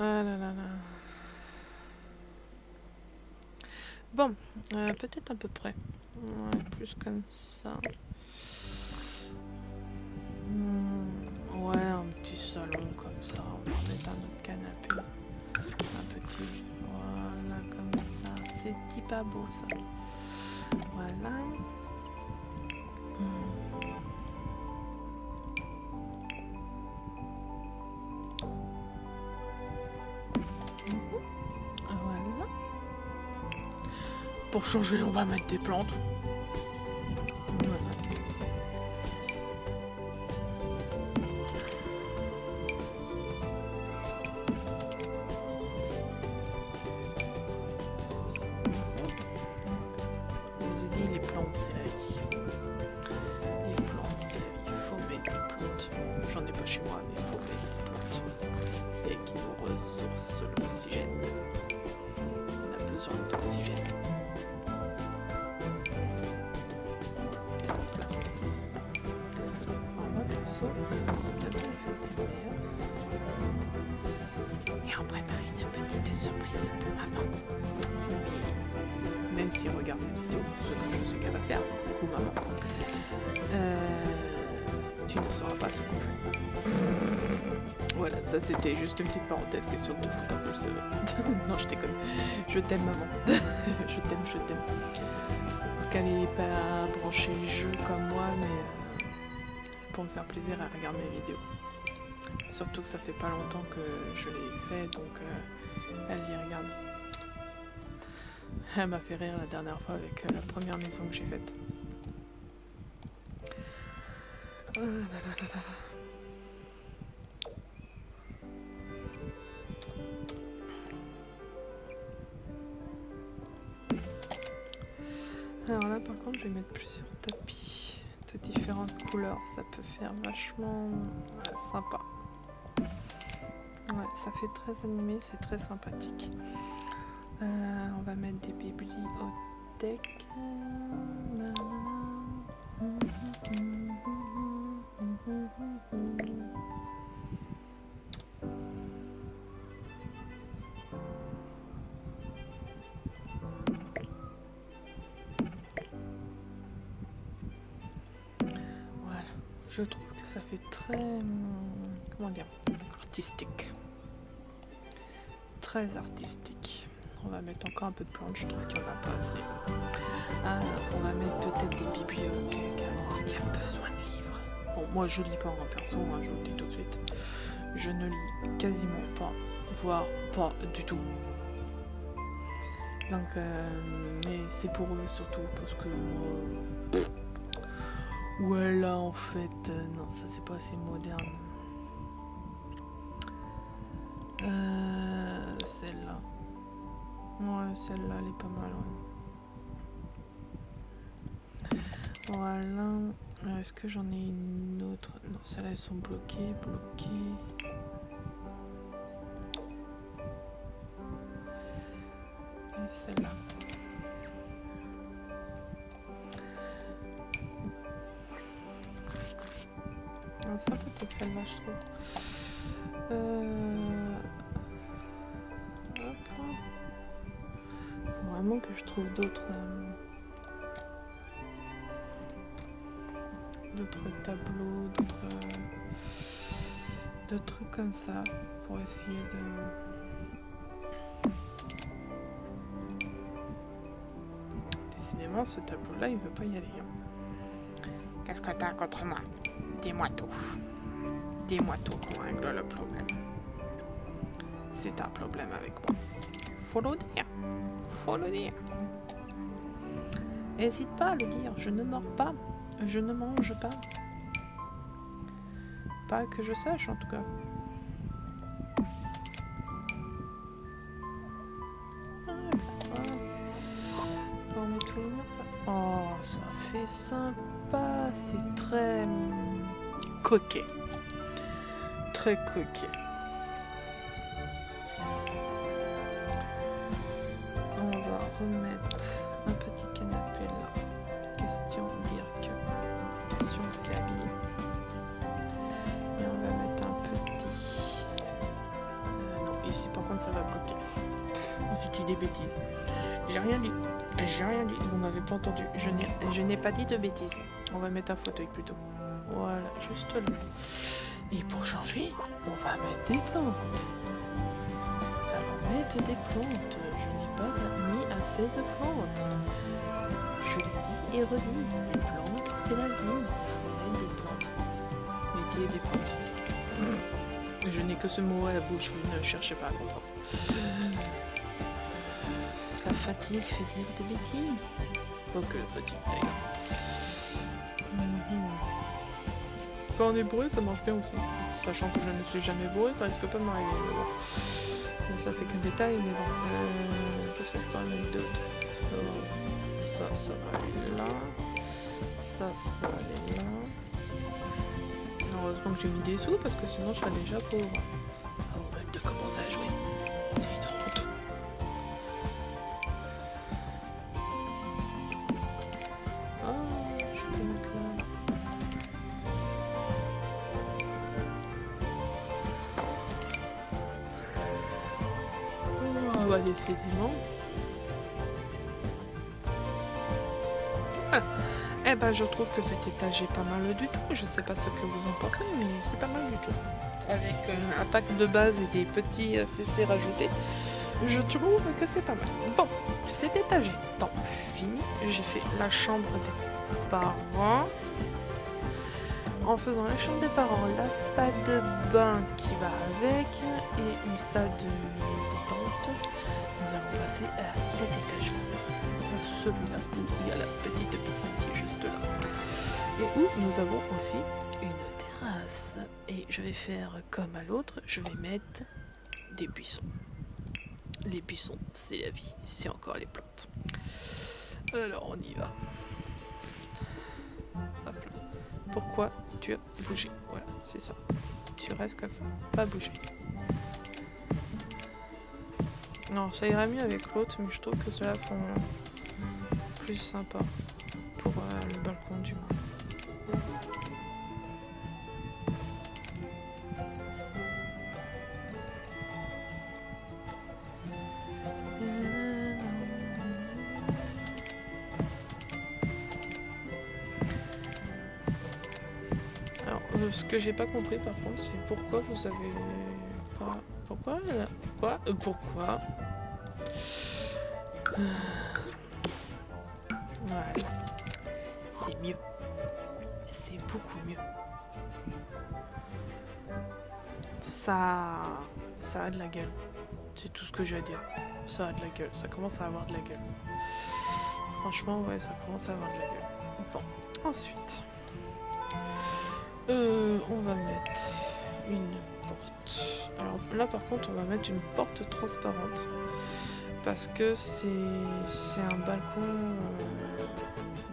Ah là là là. Bon, peut-être à peu près. Ouais, plus comme ça. Ouais, un petit salon comme ça. On va mettre un autre canapé. Un petit. Voilà, comme ça. C'est dit pas beau ça. Voilà. Voilà. Pour changer, on va mettre des plantes. Voilà. Je vous ai dit, les plantes, c'est la vie. Les plantes, c'est la vie. Il faut mettre des plantes. J'en ai pas chez moi, mais il faut mettre des plantes. C'est qui nous ressource l'oxygène. On a besoin d'oxygène. Et on prépare une petite surprise pour maman. Mais même si elle regarde cette vidéo, ce que je sais qu'elle va faire, coucou maman, tu ne sauras pas ce qu'on fait. Voilà, ça c'était juste une petite parenthèse, question de te foutre un peu le seum. Non, je déconne. Je t'aime maman. Je t'aime, je t'aime. Parce qu'elle n'est pas branchée jeu comme moi, mais pour me faire plaisir, elle regarde mes vidéos. Surtout que ça fait pas longtemps que je l'ai fait, donc elle y regarde. Elle m'a fait rire la dernière fois avec la première maison que j'ai faite. Oh là là là là. Alors là par contre je vais mettre plusieurs tapis de différentes couleurs, ça peut faire vachement sympa. Ouais, ça fait très animé, c'est très sympathique. On va mettre des bibliothèques. Voilà, je trouve que ça fait très, comment dire, artistique. Très artistique. On va mettre encore un peu de plantes, je trouve qu'il n'y en a pas assez. On va mettre peut-être des bibliothèques avant, parce qu'il y a besoin de livres. Bon, moi je lis pas en perso, hein, je vous le dis tout de suite. Je ne lis quasiment pas, voire pas du tout. Donc, mais c'est pour eux surtout, parce que Voilà, en fait, non, ça c'est pas assez moderne. Celle-là. Ouais, celle-là, elle est pas mal, ouais. Voilà. Est-ce que j'en ai une autre? Non, celles-là, elles sont bloquées. Et celle-là. Ça peut-être celle-là, je trouve. Hop. Faut vraiment que je trouve d'autres tableaux, d'autres trucs comme ça pour essayer de... Décidément, ce tableau-là, il veut pas y aller. Qu'est-ce que t'as contre moi? Dis-moi tout. Dis-moi tout qu'on règle le problème. Si t'as un problème avec moi, faut le dire. Faut le dire. Hésite pas à le dire. Je ne mords pas. Je ne mange pas. Pas que je sache, en tout cas. Oh, ça fait sympa. C'est très coquet. Très coquet. On va remettre un petit canapé là. Question Dirk. Question c'est habillé. Et on va mettre un petit... non, ici par contre ça va bloquer. J'ai dit des bêtises. J'ai rien dit. Vous m'avez pas entendu. Je n'ai pas dit de bêtises. On va mettre un fauteuil plutôt. Voilà, juste là. Et pour changer, on va mettre des plantes. Nous allons mettre des plantes. Je n'ai pas mis assez de plantes. Je l'ai dit et redit. Les plantes, c'est la vie. Il faut mettre des plantes. Mettez des plantes. Je n'ai que ce mot à la bouche. Vous ne cherchez pas à comprendre. La fatigue fait dire des bêtises. Pas que la fatigue d'ailleurs. Quand on est bourré, ça marche bien aussi. Sachant que je ne suis jamais bourré, ça risque pas de m'arriver. Bon. Ça c'est qu'un détail, mais bon. Qu'est-ce que je peux en mettre d'autre? Ça va aller là. Ça va aller là. Heureusement que j'ai mis des sous parce que sinon je serais déjà pauvre. Avant même de commencer à jouer. C'est une honte. Décidément. Voilà. Eh ben, je trouve que cet étage est pas mal du tout. Je sais pas ce que vous en pensez, mais c'est pas mal du tout. Avec un pack de base et des petits CC rajoutés, je trouve que c'est pas mal. Bon, cet étage étant fini, j'ai fait la chambre des parents. En faisant la chambre des parents, la salle de bain qui va avec et une salle de détente. Nous allons passer à cet étage-là, celui-là où il y a la petite piscine qui est juste là, et où nous avons aussi une terrasse. Et je vais faire comme à l'autre, je vais mettre des buissons. Les buissons, c'est la vie, c'est encore les plantes. Alors on y va. Hop là. Pourquoi tu as bougé? Voilà, c'est ça. Tu restes comme ça, pas bouger. Non, ça irait mieux avec l'autre, mais je trouve que ceux-là font plus sympa pour le balcon du moins. Alors, ce que j'ai pas compris par contre, c'est pourquoi vous avez pas... Pourquoi Voilà. C'est mieux. C'est beaucoup mieux. Ça a de la gueule. C'est tout ce que j'ai à dire. Ça a de la gueule. Ça commence à avoir de la gueule. Franchement, ouais, ça commence à avoir de la gueule. Bon, ensuite. On va mettre une porte. Alors là par contre on va mettre une porte transparente parce que c'est un balcon.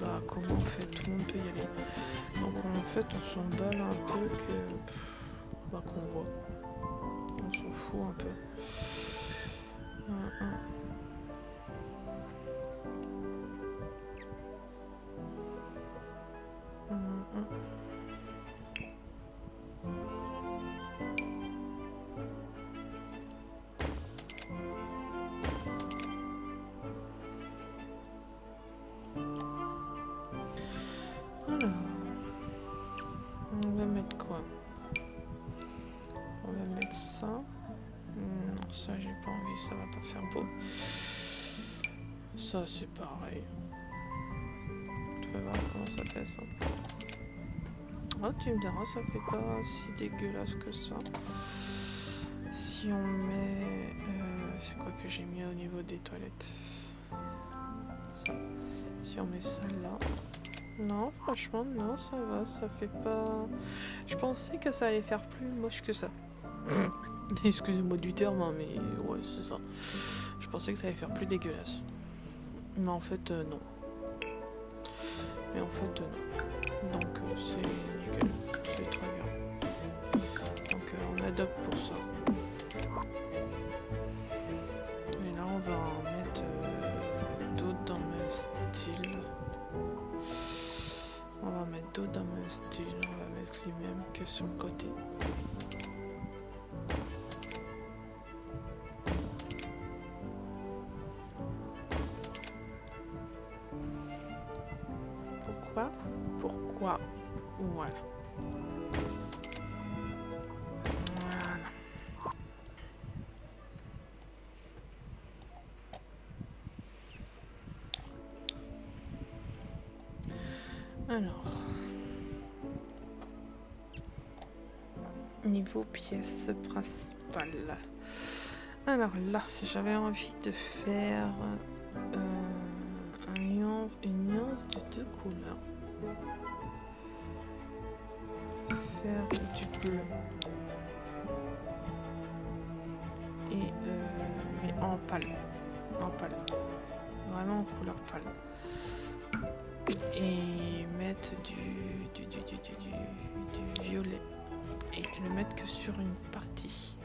Bah comment on fait, tout le monde peut y aller. Donc en fait on s'emballe un peu bah, qu'on voit. On s'en fout un peu. Alors, on va mettre quoi? On va mettre ça. Non, ça j'ai pas envie, ça va pas faire beau. Ça c'est pareil. Tu vas voir comment ça fait ça. Oh, tu me diras, ça fait pas si dégueulasse que ça. Si on met... c'est quoi que j'ai mis au niveau des toilettes? Ça. Si on met ça là... Non, franchement, non, ça va, ça fait pas... Je pensais que ça allait faire plus moche que ça. Excusez-moi du terme, hein, mais ouais, c'est ça. Je pensais que ça allait faire plus dégueulasse. Mais en fait, non. Mais en fait, non. Donc, c'est nickel. C'est très bien. Donc, on adopte pour ça. Et là, on va en mettre d'autres dans le même style. On va mettre d'autres dans le même style. On va mettre les mêmes que sur le côté. Pourquoi? Voilà. Alors, niveau pièce principale. Alors là, j'avais envie de faire une nuance de 2 couleurs. Faire du bleu. Et mais en pâle. En pâle. Vraiment en couleur pâle. Et mettre du violet. Et le mettre que sur une partie.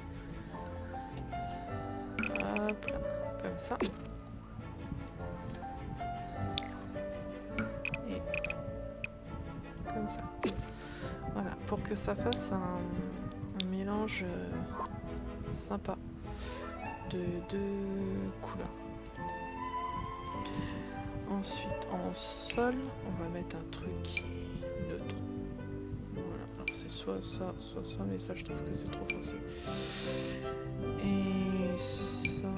Hop là. Comme ça. Et comme ça. Voilà, pour que ça fasse un mélange sympa de 2 couleurs. Ensuite, en sol, on va mettre un truc qui est neutre. Voilà, alors c'est soit ça, mais ça, je trouve que c'est trop foncé. Et ça...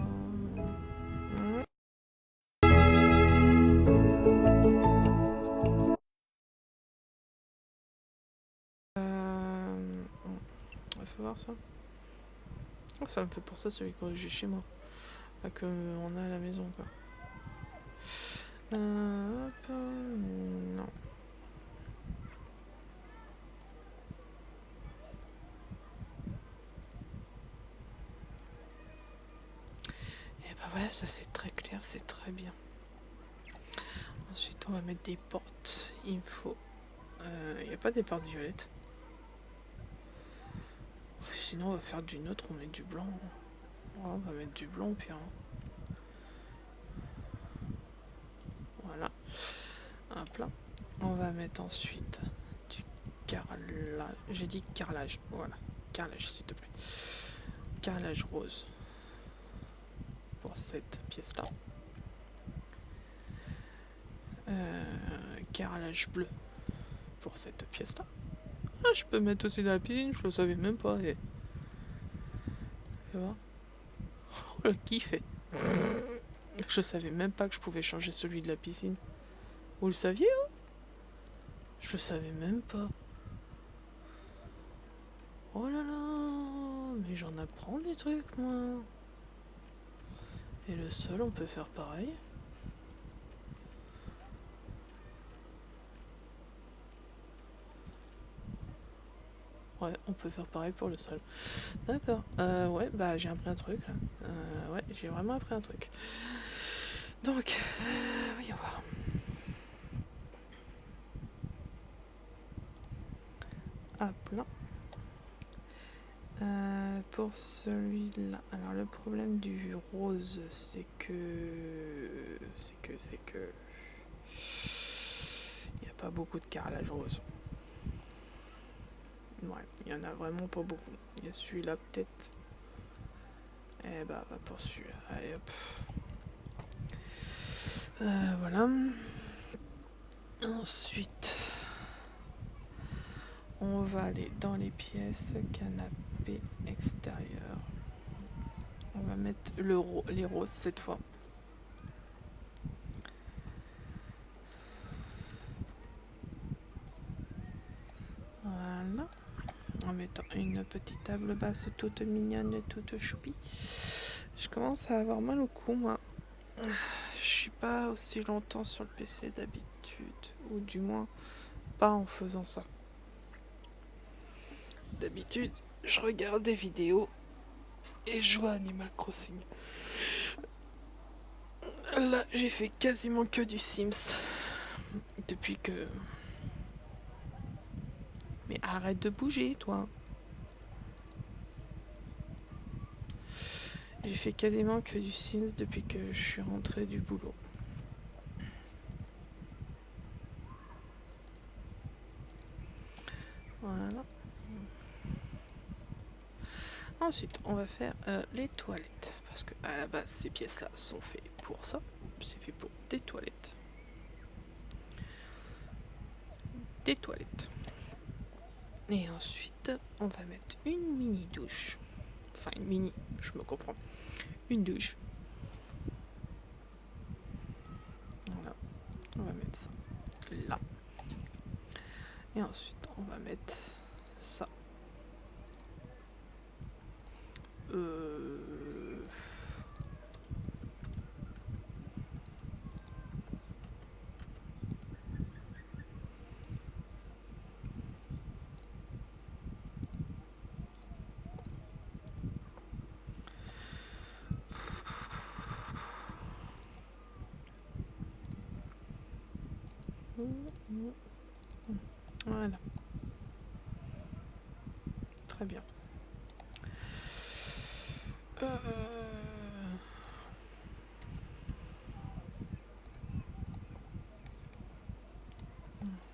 Faut voir ça. Oh, ça me fait penser à celui que j'ai chez moi. Là, qu'on a à la maison, quoi. Hop, non. Et bah voilà, ça c'est très clair, c'est très bien. Ensuite, on va mettre des portes. Il faut... Il n'y a pas des portes violettes. Sinon, on va faire du neutre, on met du blanc. Ouais, on va mettre du blanc, puis... Voilà. Hop là. On va mettre ensuite du carrelage. J'ai dit carrelage. Voilà. Carrelage, s'il te plaît. Carrelage rose. Pour cette pièce-là. Carrelage bleu. Pour cette pièce-là. Ah, je peux mettre aussi dans la piscine, je le savais même pas. Et... Tu vois? Oh, le kiff. Je savais même pas que je pouvais changer celui de la piscine. Vous le saviez, hein? Je le savais même pas. Oh là là, mais j'en apprends des trucs, moi. Et le sol, on peut faire pareil. Ouais, on peut faire pareil pour le sol. D'accord. Ouais, bah j'ai appris un truc là. Ouais, j'ai vraiment appris un truc. Donc, voyons voir. Hop là. Pour celui-là, alors le problème du rose, c'est que il n'y a pas beaucoup de carrelage rose. Ouais, il y en a vraiment pas beaucoup. Il y a celui-là peut-être. Eh bah, va pour celui-là. Allez hop. Voilà. Ensuite, on va aller dans les pièces canapé extérieur. On va mettre les roses cette fois. Voilà. En mettant une petite table basse toute mignonne, toute choupie. Je commence à avoir mal au cou, moi. Je suis pas aussi longtemps sur le PC d'habitude, ou du moins pas en faisant ça. D'habitude, je regarde des vidéos et je joue à Animal Crossing. Là, j'ai fait quasiment que du Sims depuis que... Mais arrête de bouger, toi. J'ai fait quasiment que du Sims depuis que je suis rentrée du boulot. Voilà. Ensuite, on va faire les toilettes. Parce que à la base, ces pièces-là sont faites pour ça. C'est fait pour des toilettes. Des toilettes. Et ensuite, on va mettre une mini douche. Enfin, une mini, je me comprends. Une douche. Voilà. On va mettre ça là. Et ensuite, on va mettre ça. Voilà. Très bien.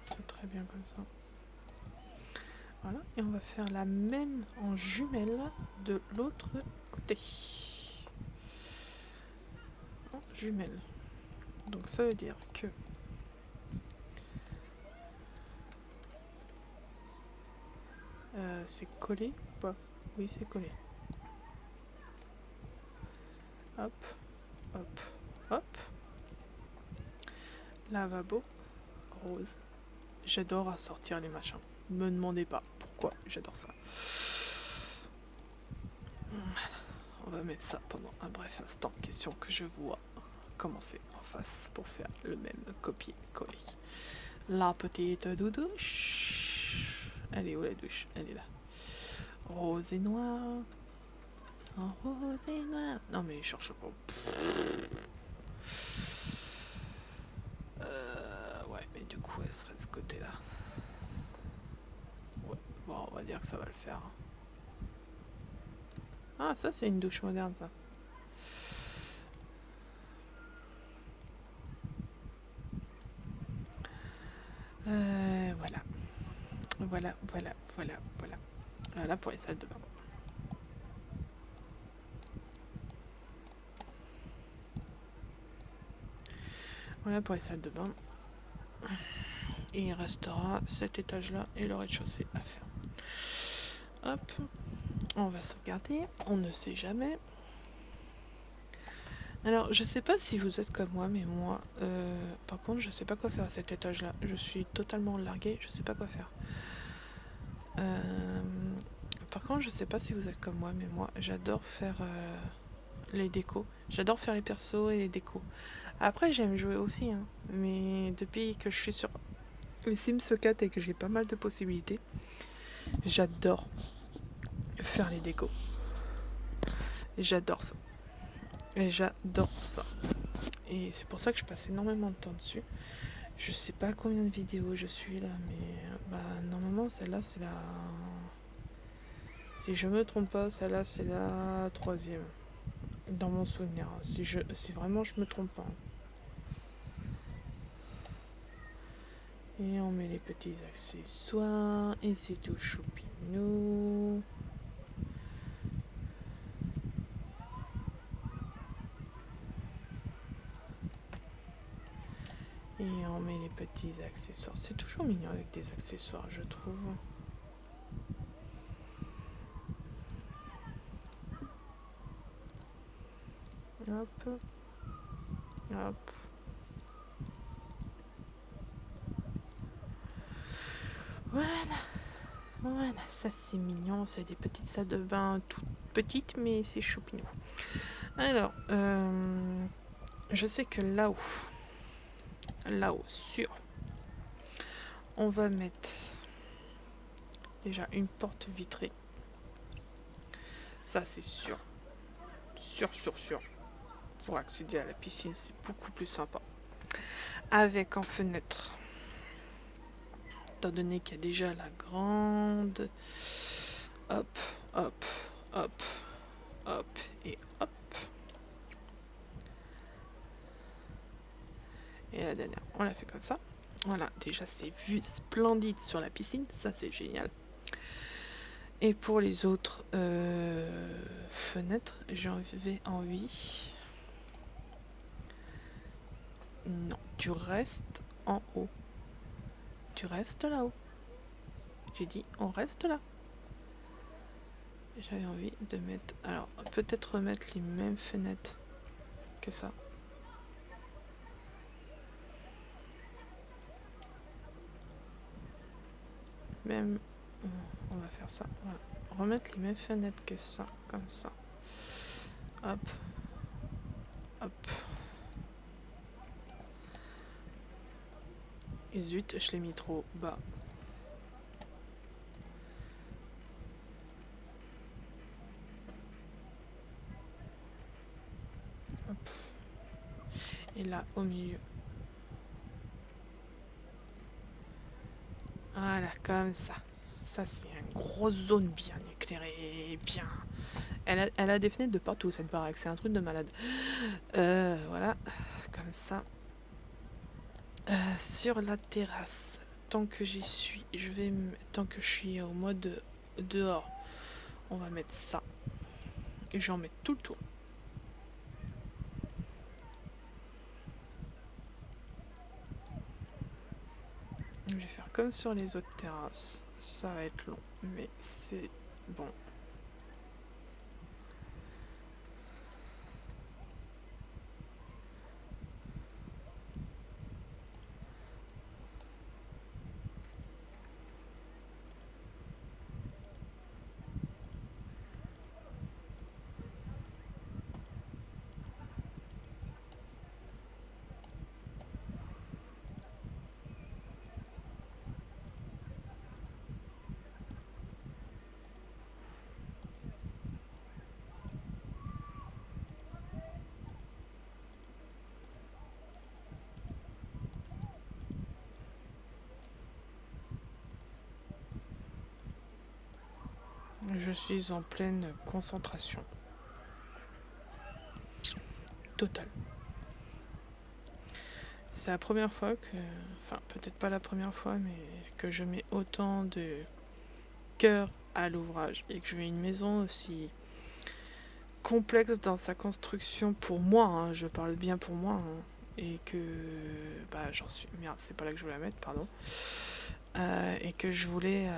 C'est très bien comme ça. Voilà. Et on va faire la même en jumelle de l'autre côté. En jumelle. Donc ça veut dire que c'est collé ou pas? Oui, c'est collé. Hop, hop, hop. Lavabo rose. J'adore assortir les machins. Me demandez pas pourquoi j'adore ça. On va mettre ça pendant un bref instant. Question que je vois commencer en face pour faire le même copier-coller. La petite douche. Elle est où la douche? Elle est là. Rose et noir. En rose et noir. Non mais je cherche pas. Ouais, mais du coup elle serait de ce côté-là. Ouais, bon, on va dire que ça va le faire. Ah, ça c'est une douche moderne, ça. Voilà. Voilà. Voilà pour les salles de bain. Voilà pour les salles de bain. Et il restera cet étage-là et le rez-de-chaussée à faire. Hop. On va sauvegarder. On ne sait jamais. Alors, je sais pas si vous êtes comme moi, mais moi, par contre, je sais pas quoi faire à cet étage-là. Je suis totalement larguée, je sais pas quoi faire. Par contre, je sais pas si vous êtes comme moi, mais moi, j'adore faire les décos. J'adore faire les persos et les décos. Après, j'aime jouer aussi, hein, mais depuis que je suis sur les Sims 4 et que j'ai pas mal de possibilités, J'adore faire les décos. J'adore ça. Et j'adore ça. Et c'est pour ça que je passe énormément de temps dessus. Je sais pas combien de vidéos je suis là, mais normalement celle-là c'est la... Si je me trompe pas, celle-là c'est la 3e. Dans mon souvenir. Si vraiment je me trompe pas. Et on met les petits accessoires. Et c'est tout choupinou. Et on met les petits accessoires. C'est toujours mignon avec des accessoires, je trouve. Hop. Hop. Voilà. Voilà, ça c'est mignon. C'est des petites salles de bain toutes petites, mais c'est choupinou. Alors, je sais que là-haut, sur, on va mettre déjà une porte vitrée. Ça c'est sûr. Sûr. Pour accéder à la piscine, c'est beaucoup plus sympa. Avec en fenêtre, étant donné qu'il y a déjà la grande, hop, et hop. Et la dernière, on l'a fait comme ça. Voilà, déjà c'est vu splendide sur la piscine, ça c'est génial. Et pour les autres fenêtres, j'avais envie... Non, tu restes en haut. Tu restes là-haut. J'ai dit, on reste là. J'avais envie de mettre... Alors, peut-être remettre les mêmes fenêtres que ça. Même... On va faire ça. Voilà. Remettre les mêmes fenêtres que ça. Comme ça. Hop. Et zut, je l'ai mis trop bas. Hop. Et là, au milieu. Voilà, comme ça. Ça, c'est une grosse zone bien éclairée, bien... Elle a des fenêtres de partout, cette baraque. C'est un truc de malade. Voilà, comme ça. Sur la terrasse, tant que j'y suis, tant que je suis au mode dehors, on va mettre ça. Et j'en mets tout le tour. Je vais faire comme sur les autres terrasses. Ça va être long, mais c'est bon. Je suis en pleine concentration. Totale. C'est la première fois que... Enfin, peut-être pas la première fois, mais que je mets autant de cœur à l'ouvrage. Et que je mets une maison aussi complexe dans sa construction pour moi. Hein, je parle bien pour moi. Hein, et que... j'en suis... Merde, c'est pas là que je voulais la mettre, pardon. Et que je voulais...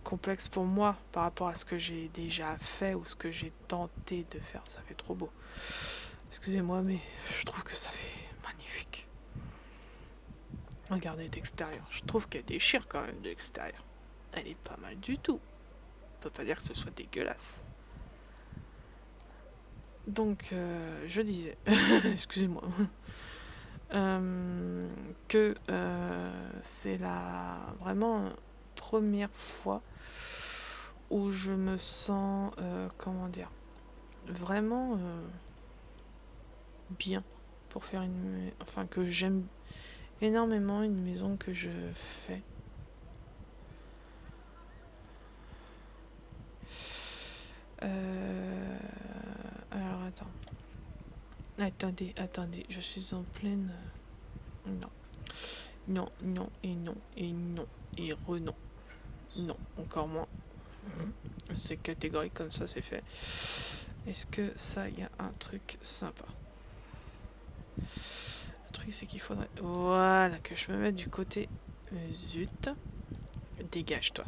complexe pour moi par rapport à ce que j'ai déjà fait ou ce que j'ai tenté de faire. Ça fait trop beau. Excusez-moi, mais je trouve que ça fait magnifique. Regardez d'extérieur. Je trouve qu'elle déchire quand même de l'extérieur. Elle est pas mal du tout. On peut pas dire que ce soit dégueulasse. Donc, je disais... Excusez-moi. Que c'est vraiment première fois où je me sens, comment dire, vraiment bien pour faire enfin que j'aime énormément une maison que je fais. Alors attendez, je suis en pleine... Non, non, et non, et non. Non, encore moins. C'est catégorique comme ça, c'est fait. Est-ce que ça, il y a un truc sympa? Le truc, c'est qu'il faudrait... Voilà, que je me mette du côté... Zut. Dégage-toi.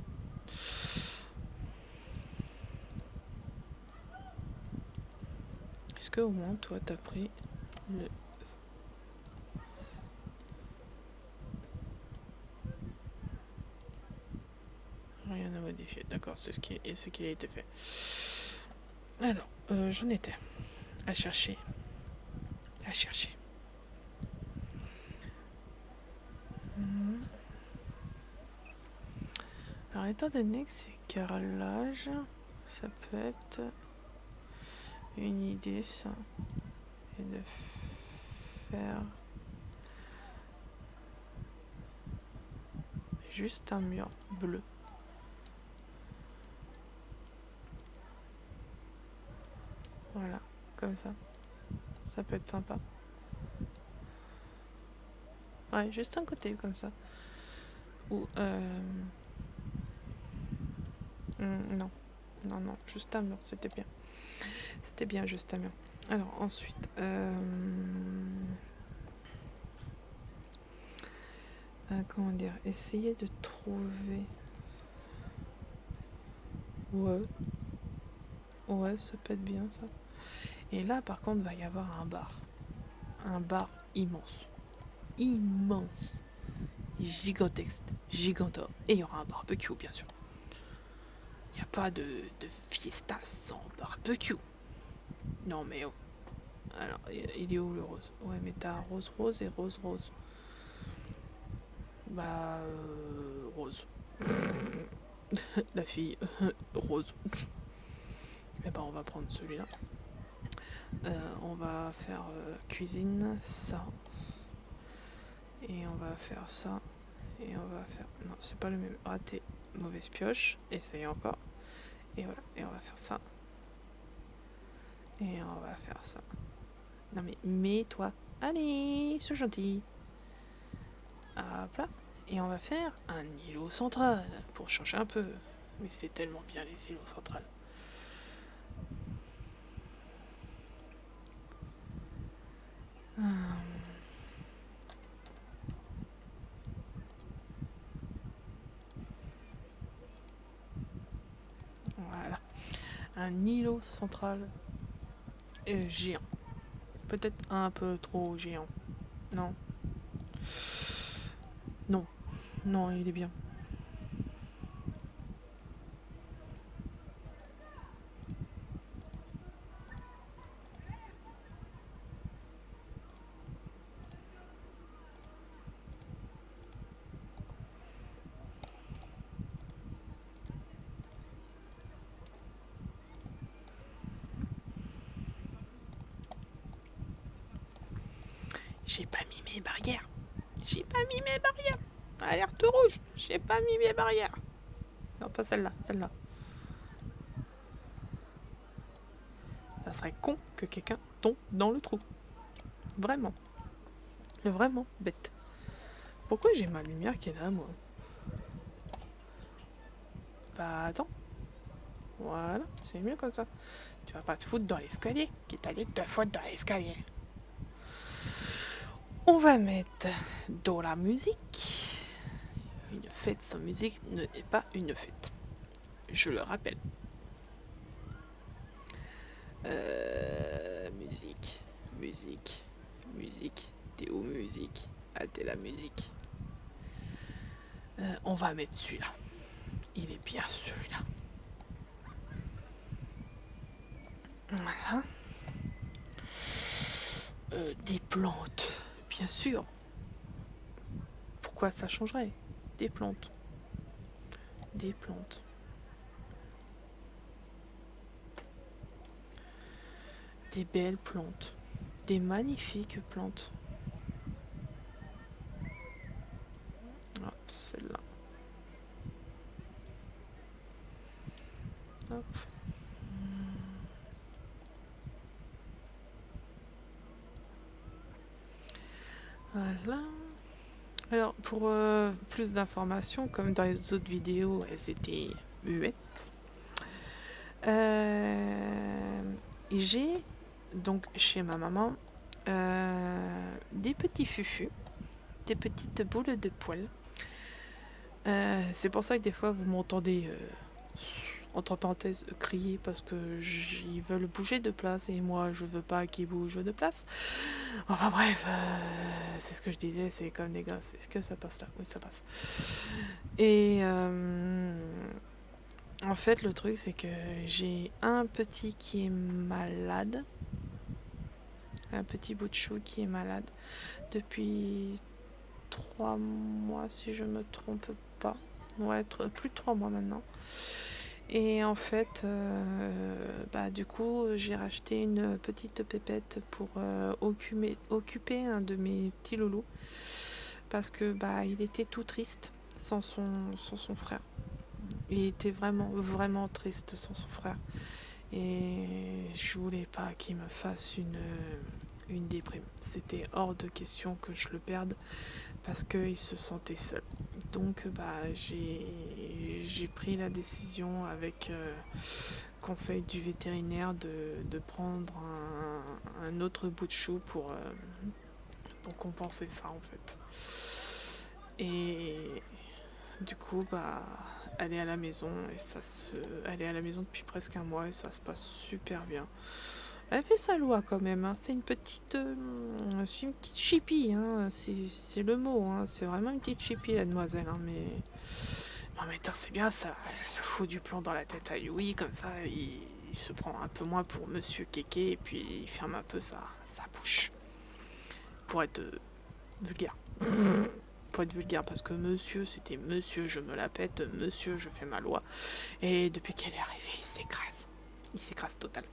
Est-ce que au moins, toi, t'as pris le... Rien à modifier. D'accord, c'est ce qui a été fait. Alors, j'en étais à chercher. Alors, étant donné que c'est carrelage, ça peut être une idée, ça. Et de faire juste un mur bleu. Voilà, comme ça. Ça peut être sympa. Ouais, juste un côté comme ça. Ou non, juste un mur, c'était bien. C'était bien, juste un mur. Alors ensuite, comment dire, essayer de trouver. Ouais, ça peut être bien ça. Et là, par contre, va y avoir un bar. Un bar immense. Immense. Gigantesque. Gigantor. Et il y aura un barbecue, bien sûr. Il n'y a pas de fiesta sans barbecue. Non, mais oh. Alors, il est où le rose? Ouais, mais t'as rose et rose. Bah, rose. La fille, rose. Et ben, on va prendre celui-là. On va faire cuisine, ça. Et on va faire ça. Et on va faire... Non, c'est pas le même. Raté, mauvaise pioche. Essayez encore. Et voilà. Et on va faire ça. Et on va faire ça. Non mais, mets-toi. Allez, sois gentil. Hop là. Et on va faire un îlot central. Pour changer un peu. Mais c'est tellement bien les îlots centrales. Voilà. Un îlot central géant. Peut-être un peu trop géant. Non. Non, il est bien. J'ai pas mis mes barrières. Alerte rouge. J'ai pas mis mes barrières. Non, pas celle-là. Ça serait con que quelqu'un tombe dans le trou. Vraiment. Vraiment bête. Pourquoi j'ai ma lumière qui est là, moi? Bah, attends. Voilà, c'est mieux comme ça. Tu vas pas te foutre dans l'escalier. Qui t'a dit de te foutre dans l'escalier? On va mettre de la musique. Une fête sans musique n'est pas une fête. Je le rappelle. Musique. T'es où, musique? Ah, t'es la musique. On va mettre celui-là. Il est bien, celui-là. Voilà. Des plantes, bien sûr. Pourquoi ça changerait? Des plantes. des plantes. Des belles plantes. Des magnifiques plantes. Hop, celle-là. Hop. Voilà. Alors, pour plus d'informations, comme dans les autres vidéos, elles étaient muettes. J'ai, donc, chez ma maman, des petits fufus, des petites boules de poils. C'est pour ça que des fois, vous m'entendez, entre parenthèses, crier parce que ils veulent bouger de place et moi, je veux pas qu'ils bougent de place. Enfin bref, c'est ce que je disais, c'est comme des gosses. Est-ce que ça passe là? Oui, ça passe. Et en fait, le truc, c'est que j'ai un petit qui est malade. Un petit bout de chou qui est malade depuis 3 mois, si je me trompe pas. Ouais, plus de 3 mois maintenant. Et en fait, du coup, j'ai racheté une petite pépette pour occuper un de mes petits loulous. Parce que il était tout triste sans son frère. Il était vraiment, vraiment triste sans son frère. Et je voulais pas qu'il me fasse une déprime. C'était hors de question que je le perde parce qu'il se sentait seul. Donc j'ai pris la décision avec conseil du vétérinaire de prendre un autre bout de chou pour compenser ça en fait. Et du coup elle est à la maison et elle est à la maison depuis presque un mois et ça se passe super bien. Elle fait sa loi quand même, hein. C'est une petite chipie, hein. C'est le mot, hein. C'est vraiment une petite chipie la demoiselle, hein. Mais non mais c'est bien ça, elle se fout du plomb dans la tête à Yui, comme ça il se prend un peu moins pour Monsieur Kéké et puis il ferme un peu sa bouche pour être vulgaire. Pour être vulgaire parce que monsieur c'était monsieur je me la pète, monsieur je fais ma loi et depuis qu'elle est arrivée il s'écrase total.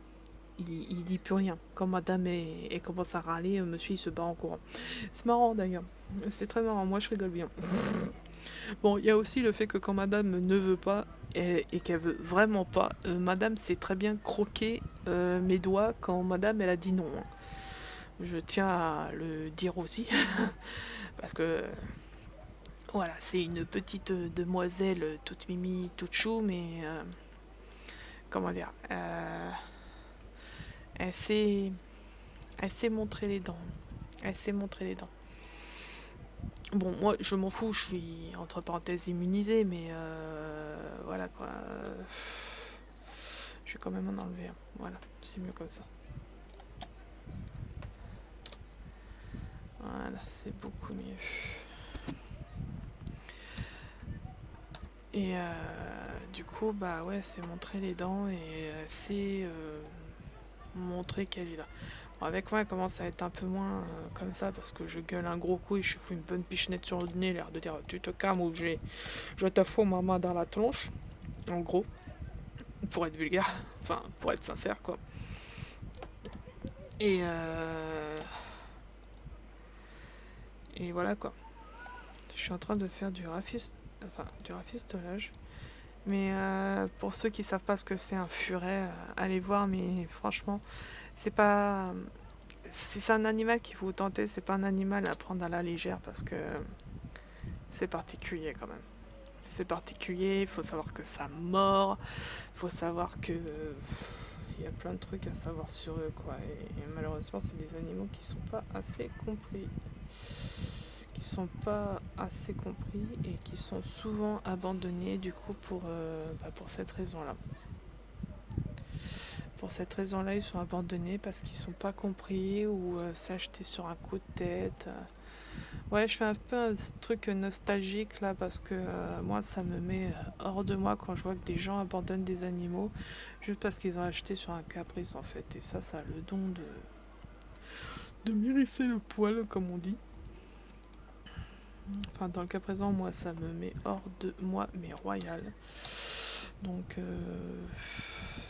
Il dit plus rien. Quand madame elle commence à râler, monsieur il se bat en courant. C'est marrant d'ailleurs. C'est très marrant. Moi je rigole bien. Bon, il y a aussi le fait que quand madame ne veut pas et qu'elle veut vraiment pas, madame sait très bien croquer mes doigts quand madame elle a dit non. Hein. Je tiens à le dire aussi. Parce que voilà, c'est une petite demoiselle toute mimi, toute chou, mais comment dire elle sait montrer les dents. Elle sait montrer les dents. Bon, moi, je m'en fous, je suis entre parenthèses immunisée, mais voilà quoi. Je vais quand même en enlever un. Voilà, c'est mieux comme ça. Voilà, c'est beaucoup mieux. Et du coup, ouais, c'est montrer les dents et c'est montrer qu'elle est là. Bon, avec moi, elle commence à être un peu moins comme ça parce que je gueule un gros coup et je fous une bonne pichenette sur le nez, l'air de dire tu te calmes ou je te fous ma main dans la tronche. En gros, pour être vulgaire, enfin, pour être sincère, quoi. Et voilà quoi. Je suis en train de faire du rafistolage. Mais pour ceux qui savent pas ce que c'est un furet, allez voir. Mais franchement, c'est pas. Si c'est un animal qu'il faut vous tenter, c'est pas un animal à prendre à la légère parce que c'est particulier quand même. C'est particulier, il faut savoir que ça mord, il faut savoir que. Il y a plein de trucs à savoir sur eux, quoi. Et malheureusement, c'est des animaux qui sont pas assez compris. Et qui sont souvent abandonnés du coup pour cette raison-là. Pour cette raison-là, ils sont abandonnés parce qu'ils sont pas compris ou c'est acheté sur un coup de tête. Ouais, je fais un peu un truc nostalgique là parce que moi ça me met hors de moi quand je vois que des gens abandonnent des animaux juste parce qu'ils ont acheté sur un caprice en fait. Et ça a le don de m'hérisser le poil comme on dit. Enfin, dans le cas présent, moi, ça me met hors de moi, mais royal. Donc,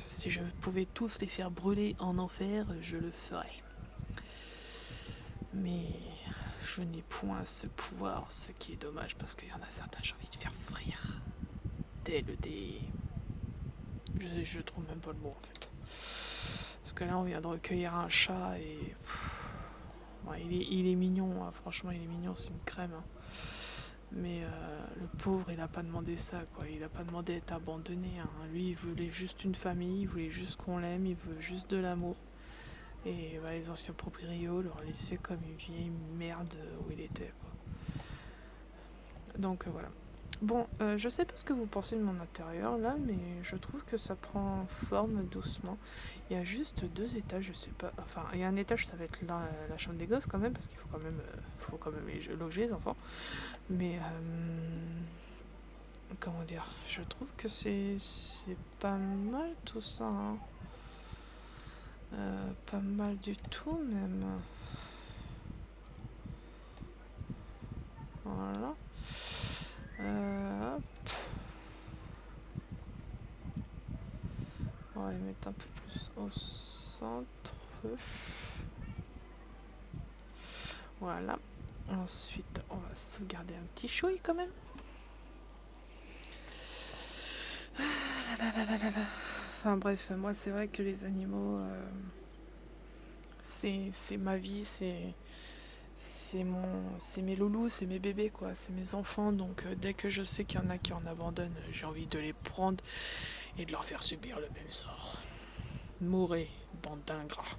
si je pouvais tous les faire brûler en enfer, je le ferais. Mais je n'ai point ce pouvoir, ce qui est dommage, parce qu'il y en a certains, j'ai envie de faire frire. Des... Je trouve même pas le mot, en fait. Parce que là, on vient de recueillir un chat et... Ouais, il est mignon, hein. Franchement, il est mignon, c'est une crème. Hein. Mais le pauvre, il a pas demandé ça, quoi. Il a pas demandé d'être abandonné. Hein. Lui, il voulait juste une famille, il voulait juste qu'on l'aime, il veut juste de l'amour. Et bah, les anciens propriétaires leur laissaient comme une vieille merde où il était, quoi. Donc voilà. Bon, je sais pas ce que vous pensez de mon intérieur là, mais je trouve que ça prend forme doucement. Il y a juste 2 étages, je sais pas. Enfin, il y a un étage, ça va être la chambre des gosses quand même, parce qu'il faut quand même loger les enfants. Mais comment dire, je trouve que c'est pas mal tout ça. Hein. Pas mal du tout même. Voilà. Hop. On va les mettre un peu plus au centre. Voilà. Ensuite, on va sauvegarder un petit chouille quand même. Enfin bref, moi c'est vrai que les animaux, c'est ma vie, c'est mes loulous, c'est mes bébés quoi, c'est mes enfants. Donc dès que je sais qu'il y en a qui en abandonnent, j'ai envie de les prendre et de leur faire subir le même sort. Mourez, bande d'ingrats.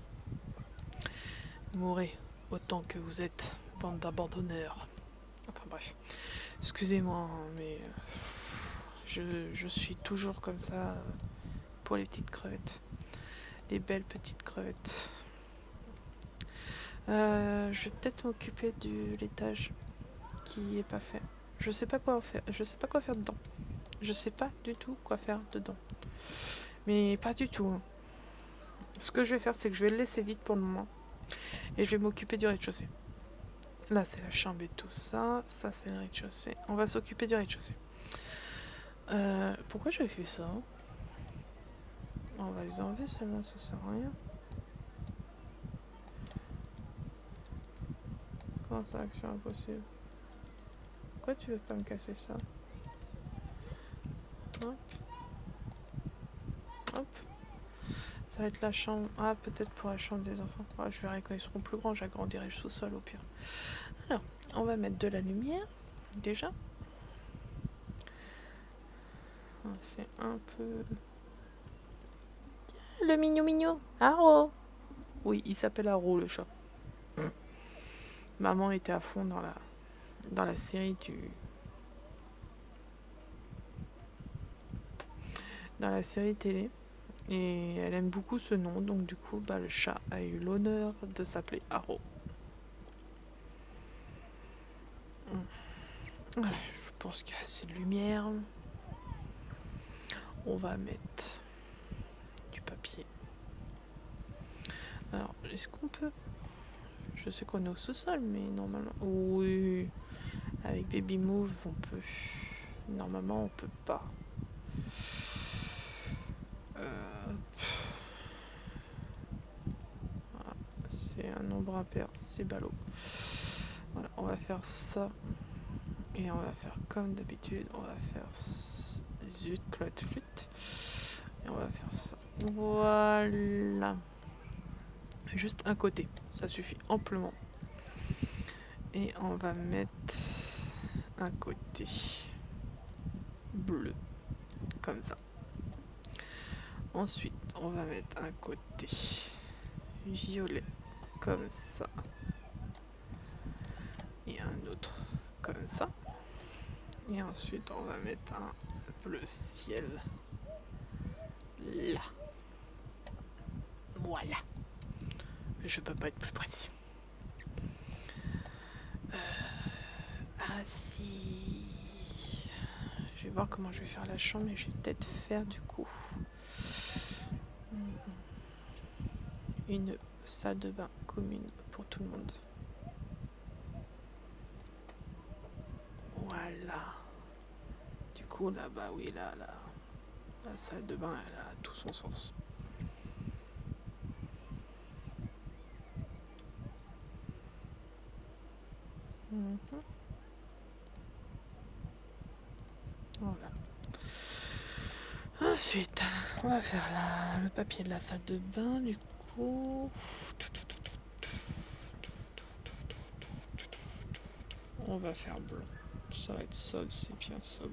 Mourez autant que vous êtes, bande d'abandonneurs. Enfin bref, excusez-moi, hein, mais je suis toujours comme ça pour les petites crevettes. Les belles petites crevettes. Je vais peut-être m'occuper de l'étage qui est pas fait. Je sais pas quoi faire. Je sais pas quoi faire dedans. Je sais pas du tout quoi faire dedans. Mais pas du tout. Hein. Ce que je vais faire, c'est que je vais le laisser vide pour le moment. Et je vais m'occuper du rez-de-chaussée. Là, c'est la chambre et tout ça. Ça, c'est le rez-de-chaussée. On va s'occuper du rez-de-chaussée. Pourquoi j'avais fait ça? On va les enlever, celles-là, ça sert à rien. Comment ça, action impossible? Pourquoi tu veux pas me casser ça? Hop. Hop. Ça va être la chambre. Ah, peut-être pour la chambre des enfants. Ah, je verrai quand ils seront plus grands, j'agrandirai le sous-sol au pire. Alors, on va mettre de la lumière, déjà. On fait un peu... Le mignon. Haro. Oui, il s'appelle Haro, le chat. Maman était à fond dans la série dans la série télé. Et elle aime beaucoup ce nom, donc du coup, le chat a eu l'honneur de s'appeler Haro. Voilà, je pense qu'il y a assez de lumière. On va mettre du papier. Alors, est-ce qu'on peut... Je sais qu'on est au sous-sol, mais normalement... Oui, avec Baby Move, on peut... Normalement, on peut pas. Voilà, c'est un nombre impair, c'est ballot. Voilà, on va faire ça. Et on va faire comme d'habitude, on va faire... Zut, clotte flûte. Et on va faire ça. Voilà. Juste un côté, ça suffit amplement. Et on va mettre un côté bleu, comme ça. Ensuite, on va mettre un côté violet, comme ça. Et un autre, comme ça. Et ensuite, on va mettre un bleu ciel. Là. Voilà. Je peux pas être plus précis. Ah si. Je vais voir comment je vais faire la chambre, mais je vais peut-être faire du coup une salle de bain commune pour tout le monde. Voilà. Du coup, là, bah oui, là, la salle de bain, elle a tout son sens. Mhm. Voilà. Ensuite, on va faire le papier de la salle de bain, du coup. On va faire blanc. Ça va être sobre, c'est bien sobre.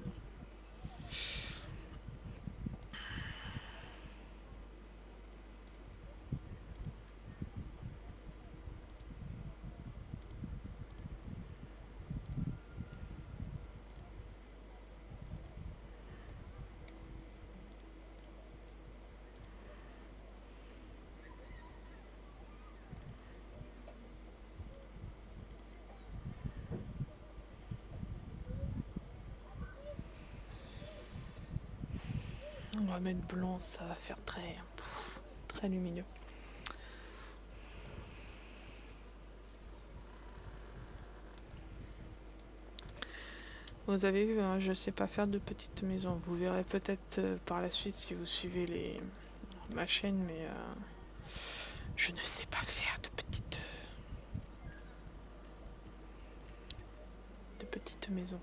On va mettre blanc, ça va faire très lumineux. Vous avez vu, hein, je ne sais pas faire de petites maisons. Vous verrez peut-être par la suite si vous suivez ma chaîne, mais je ne sais pas faire de petites maisons.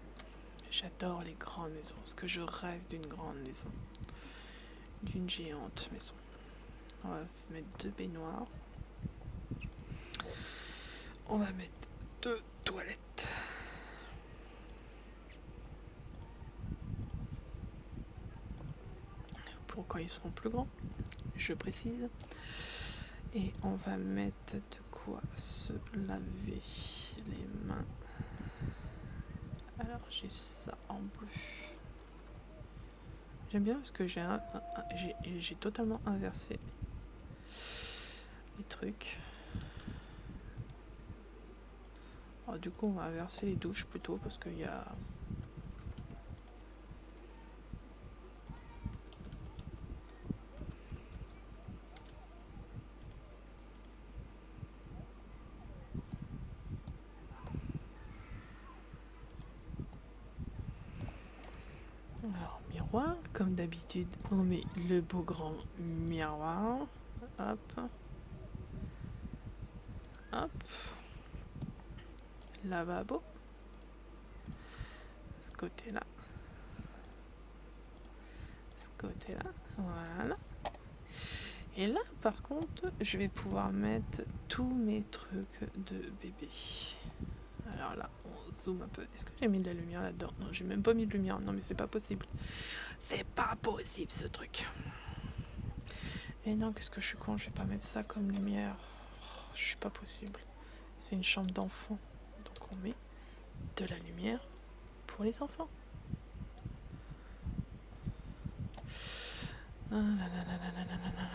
J'adore les grandes maisons, parce que je rêve d'une grande maison, d'une géante maison. On va mettre 2 baignoires. On va mettre 2 toilettes. Pour quand ils seront plus grands, je précise. Et on va mettre de quoi se laver les mains. Alors j'ai ça en bleu. J'aime bien parce que j'ai totalement inversé les trucs. Alors, du coup on va inverser les douches plutôt parce qu'il y a... Alors miroir, comme d'habitude, on met le beau grand miroir. Hop. Hop. Lavabo. Ce côté-là. Ce côté-là. Voilà. Et là, par contre, je vais pouvoir mettre tous mes trucs de bébé. Alors là, on zoome un peu. Est-ce que j'ai mis de la lumière là-dedans? Non, j'ai même pas mis de lumière. Non, mais c'est pas possible. C'est pas possible, ce truc. Et non, qu'est-ce que je suis con, je vais pas mettre ça comme lumière. Oh, je suis pas possible. C'est une chambre d'enfant. Donc on met de la lumière pour les enfants. Ah là là là là là là là.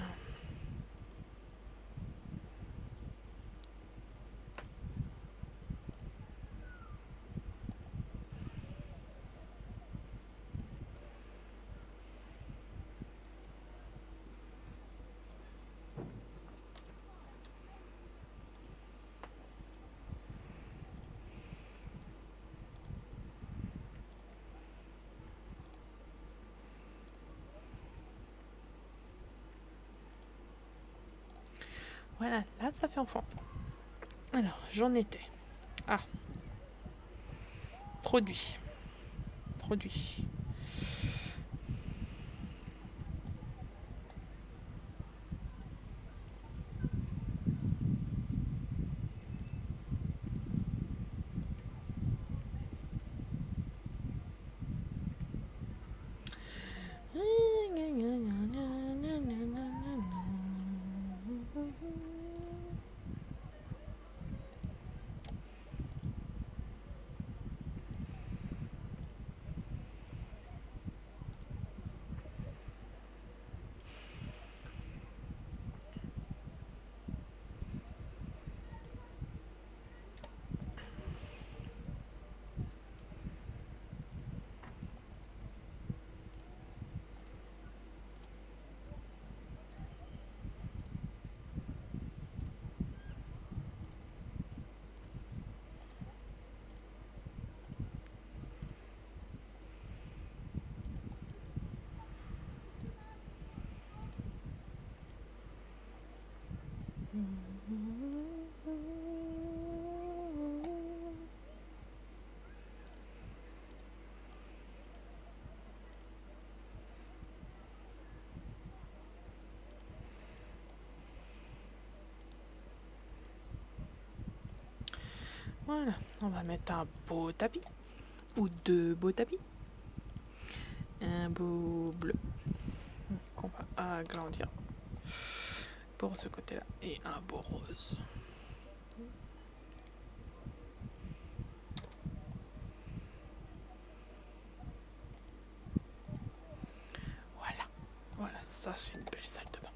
Voilà, là ça fait enfant. Alors, j'en étais. Ah. Produit. Voilà, on va mettre un beau tapis. Ou deux beaux tapis. Un beau bleu qu'on va agrandir pour ce côté-là. Et un beau rose. Voilà. Voilà, ça c'est une belle salle de bain.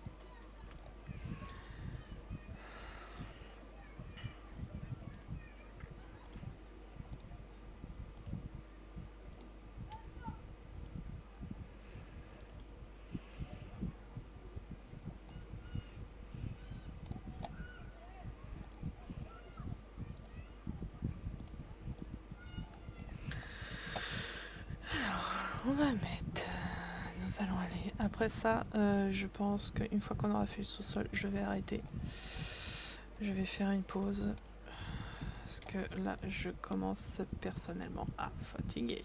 On va mettre... nous allons aller... Après ça, je pense qu'une fois qu'on aura fait le sous-sol, je vais arrêter. Je vais faire une pause. Parce que là, je commence personnellement à fatiguer.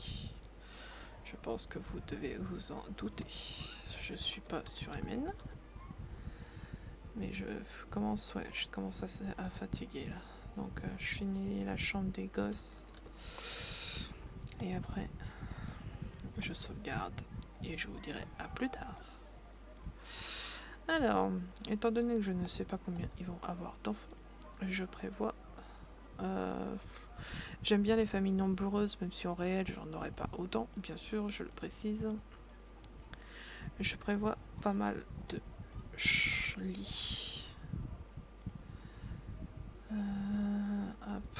Je pense que vous devez vous en douter. Je suis pas sur MN. Mais je commence à fatiguer là. Donc je finis la chambre des gosses. Et après, je sauvegarde. Et je vous dirai à plus tard. Alors, étant donné que je ne sais pas combien ils vont avoir d'enfants, je prévois... j'aime bien les familles nombreuses, même si en réel, j'en aurai pas autant, bien sûr, je le précise. Je prévois pas mal de lits. Hop.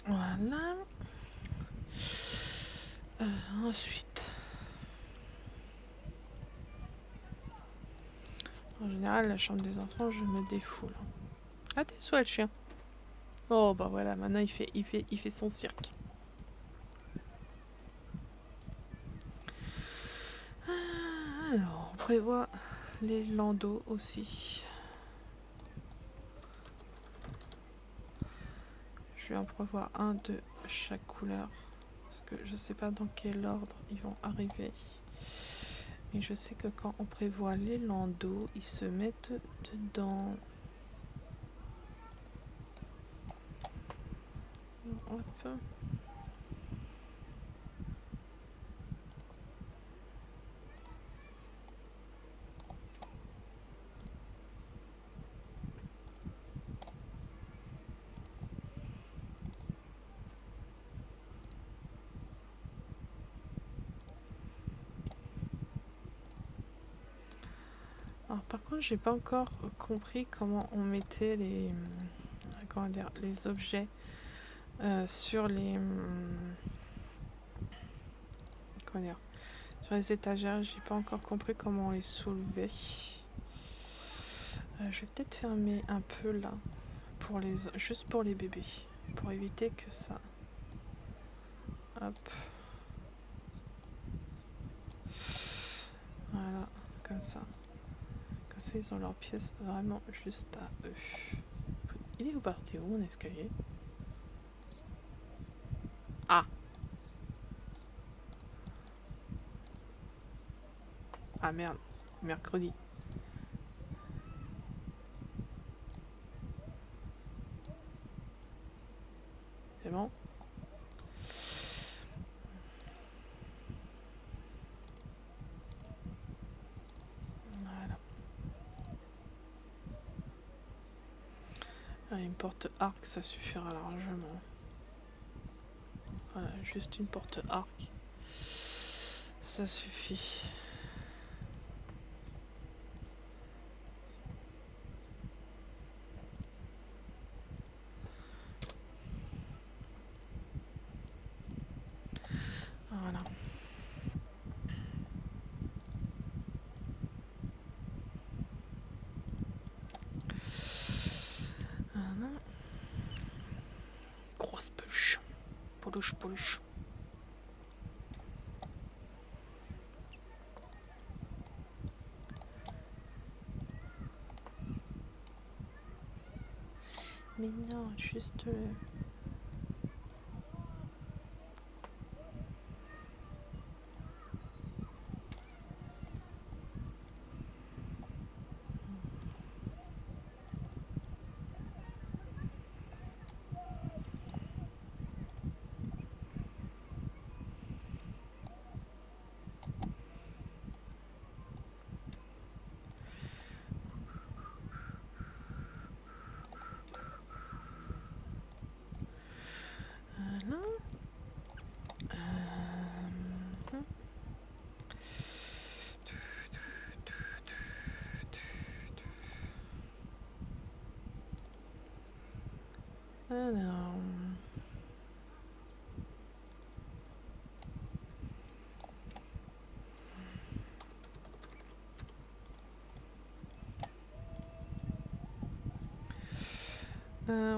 Voilà. Ensuite, en général, la chambre des enfants, je me défoule. Ah, t'es soit le chien. Oh bah voilà, maintenant il fait son cirque. Alors, on prévoit les landaux aussi. Je vais en prévoir un de chaque couleur. Parce que je sais pas dans quel ordre ils vont arriver. Mais je sais que quand on prévoit les landaux, ils se mettent dedans. Hop. Alors par contre, j'ai pas encore compris comment on mettait les les objets sur les sur les étagères. J'ai pas encore compris comment on les soulevait. Je vais peut-être fermer un peu là pour juste pour les bébés, pour éviter que ça. Hop. Voilà, comme ça. Comme ça, ils ont leur pièce vraiment juste à eux. Il est où parti où mon escalier? Ah! Ah merde, mercredi. C'est bon? Voilà. Ah, une porte arc, ça suffira largement. Voilà, juste une porte arc. Ça suffit. Voilà. Voilà. Grosse peluche. Peluche, peluche. Non, juste... Voilà. Alors...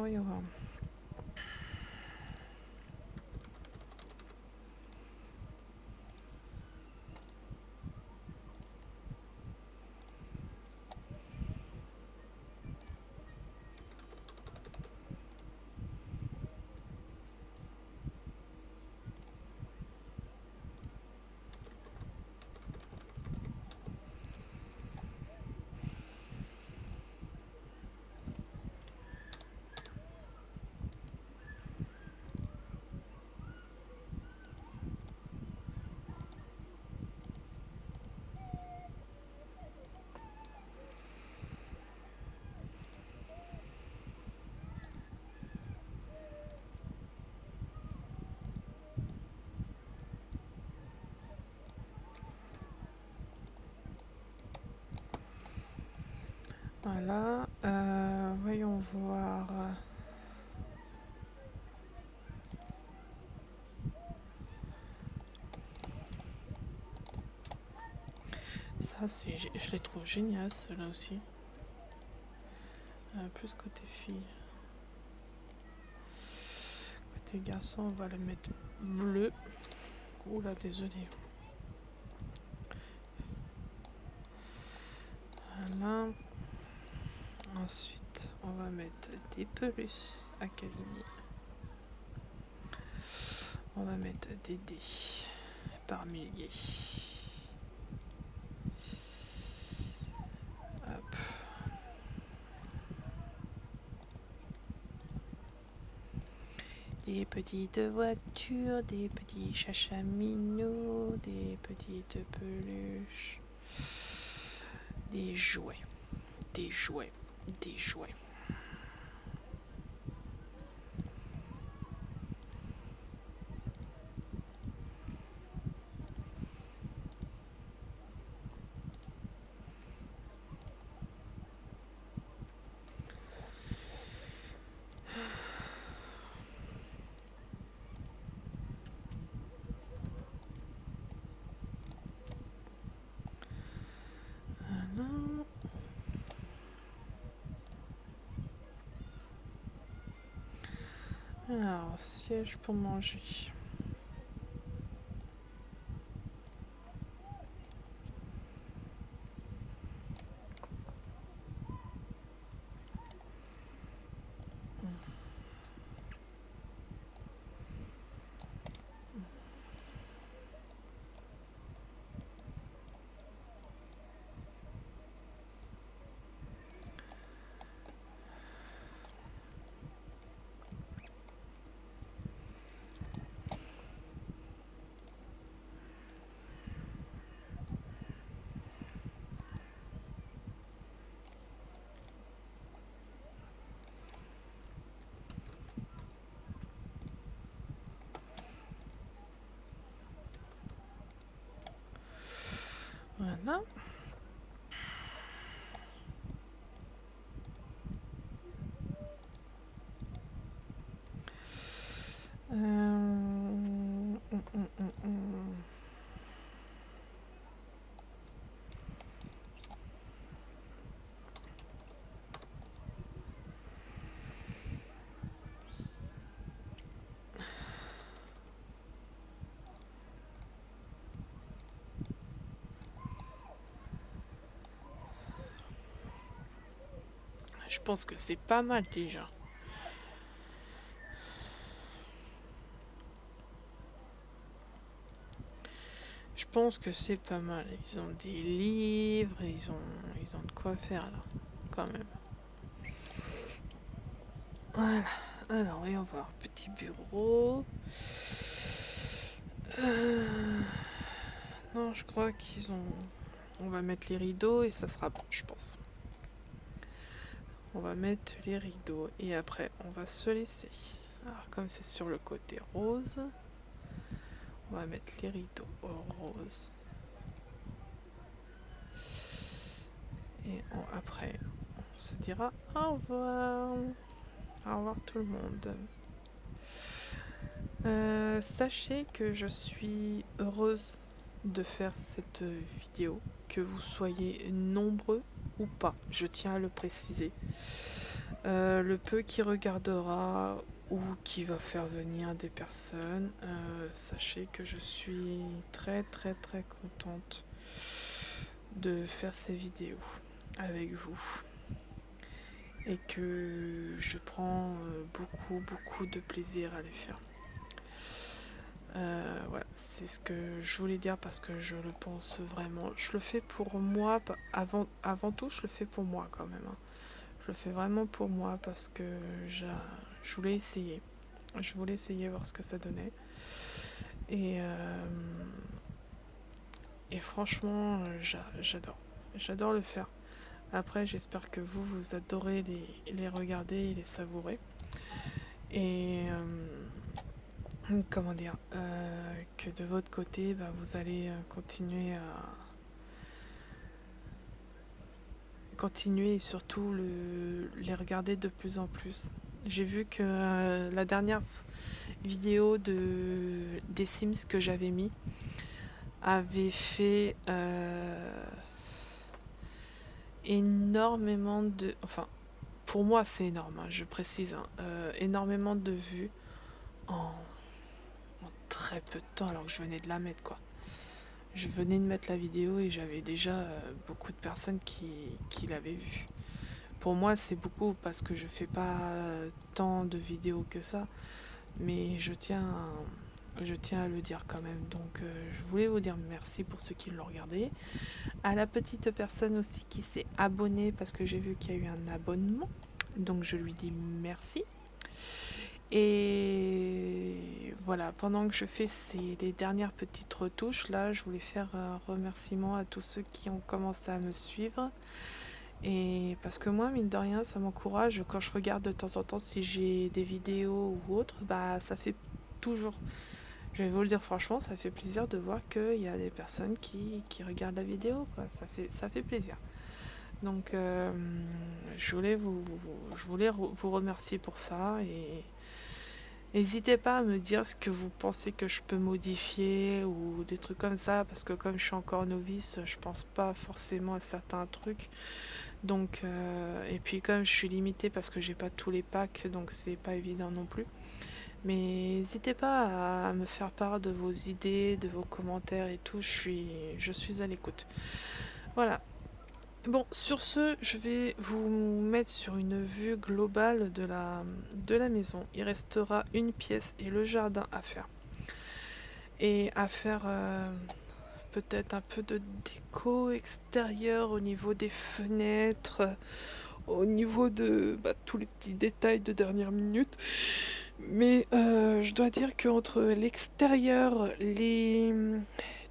oui, on va... Voilà, voyons voir. Ça, je les trouve génial, ceux-là aussi. Plus côté fille. Côté garçon, on va le mettre bleu. Oula, désolé. Voilà. Ensuite, on va mettre des peluches Académie. On va mettre des dés par milliers. Hop. Des petites voitures, des petits chachaminos, des petites peluches, des jouets, des jouets, des jouets. Alors, siège pour manger. Voilà. Je pense que c'est pas mal déjà. pense que c'est pas mal. Ils ont des livres, ils ont de quoi faire là, quand même. Voilà. Alors, voyons voir. Petit bureau. Non, je crois qu'ils ont... On va mettre les rideaux et ça sera bon, je pense. On va mettre les rideaux et après, on va se laisser. Alors, comme c'est sur le côté rose, on va mettre les rideaux rose. Et après, on se dira au revoir. Au revoir tout le monde. Sachez que je suis heureuse de faire cette vidéo, que vous soyez nombreux ou pas, je tiens à le préciser. Le peu qui regardera ou qui va faire venir des personnes, sachez que je suis très contente de faire ces vidéos avec vous et que je prends beaucoup de plaisir à les faire. Voilà, c'est ce que je voulais dire parce que je le pense vraiment. Je le fais pour moi, avant tout, je le fais pour moi quand même. Hein. Je le fais vraiment pour moi parce que je voulais essayer. Je voulais essayer voir ce que ça donnait. Et franchement, j'adore. J'adore le faire. Après, j'espère que vous adorez les regarder et les savourer. Et comment dire, que de votre côté, vous allez continuer et surtout les regarder de plus en plus. J'ai vu que la dernière vidéo des Sims que j'avais mis avait fait énormément de... Enfin, pour moi c'est énorme, hein, je précise, hein, énormément de vues en très peu de temps alors que je venais de la mettre quoi. Je venais de mettre la vidéo et j'avais déjà beaucoup de personnes qui l'avaient vue. Pour moi c'est beaucoup parce que je fais pas tant de vidéos que ça, mais je tiens à le dire quand même. Donc je voulais vous dire merci pour ceux qui l'ont regardé. À la petite personne aussi qui s'est abonnée parce que j'ai vu qu'il y a eu un abonnement. Donc je lui dis merci. Et voilà, pendant que je fais les dernières petites retouches, là, je voulais faire un remerciement à tous ceux qui ont commencé à me suivre. Et parce que moi, mine de rien, ça m'encourage. Quand je regarde de temps en temps si j'ai des vidéos ou autre, ça fait toujours... Je vais vous le dire franchement, ça fait plaisir de voir qu'il y a des personnes qui regardent la vidéo, quoi. Ça fait plaisir. Donc, je voulais vous remercier pour ça et n'hésitez pas à me dire ce que vous pensez que je peux modifier ou des trucs comme ça, parce que comme je suis encore novice, je pense pas forcément à certains trucs. Donc, et puis comme je suis limitée parce que j'ai pas tous les packs, donc c'est pas évident non plus. Mais n'hésitez pas à me faire part de vos idées, de vos commentaires et tout, je suis à l'écoute. Voilà. Bon, sur ce, je vais vous mettre sur une vue globale de la maison. Il restera une pièce et le jardin à faire. Et à faire peut-être un peu de déco extérieure au niveau des fenêtres, au niveau de tous les petits détails de dernière minute. Mais je dois dire qu'entre l'extérieur,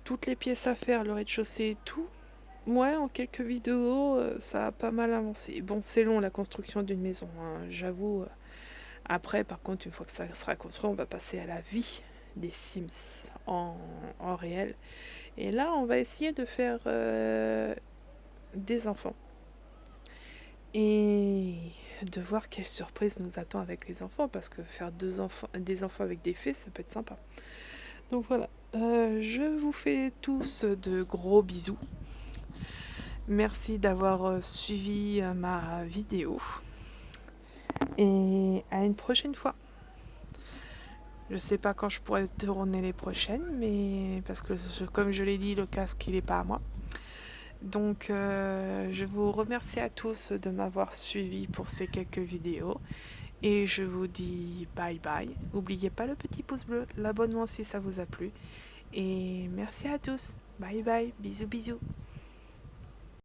toutes les pièces à faire, le rez-de-chaussée et tout, ouais, en quelques vidéos, ça a pas mal avancé. Bon, c'est long la construction d'une maison, hein, j'avoue. Après, par contre, une fois que ça sera construit, on va passer à la vie des Sims en réel. Et là, on va essayer de faire des enfants. Et de voir quelle surprise nous attend avec les enfants, parce que faire des enfants avec des fées, ça peut être sympa. Donc voilà, je vous fais tous de gros bisous. Merci d'avoir suivi ma vidéo. Et à une prochaine fois. Je sais pas quand je pourrai tourner les prochaines, mais parce que comme je l'ai dit, le casque il est pas à moi. Donc je vous remercie à tous de m'avoir suivi pour ces quelques vidéos. Et je vous dis bye bye. N'oubliez pas le petit pouce bleu, l'abonnement si ça vous a plu. Et merci à tous. Bye bye, bisous bisous.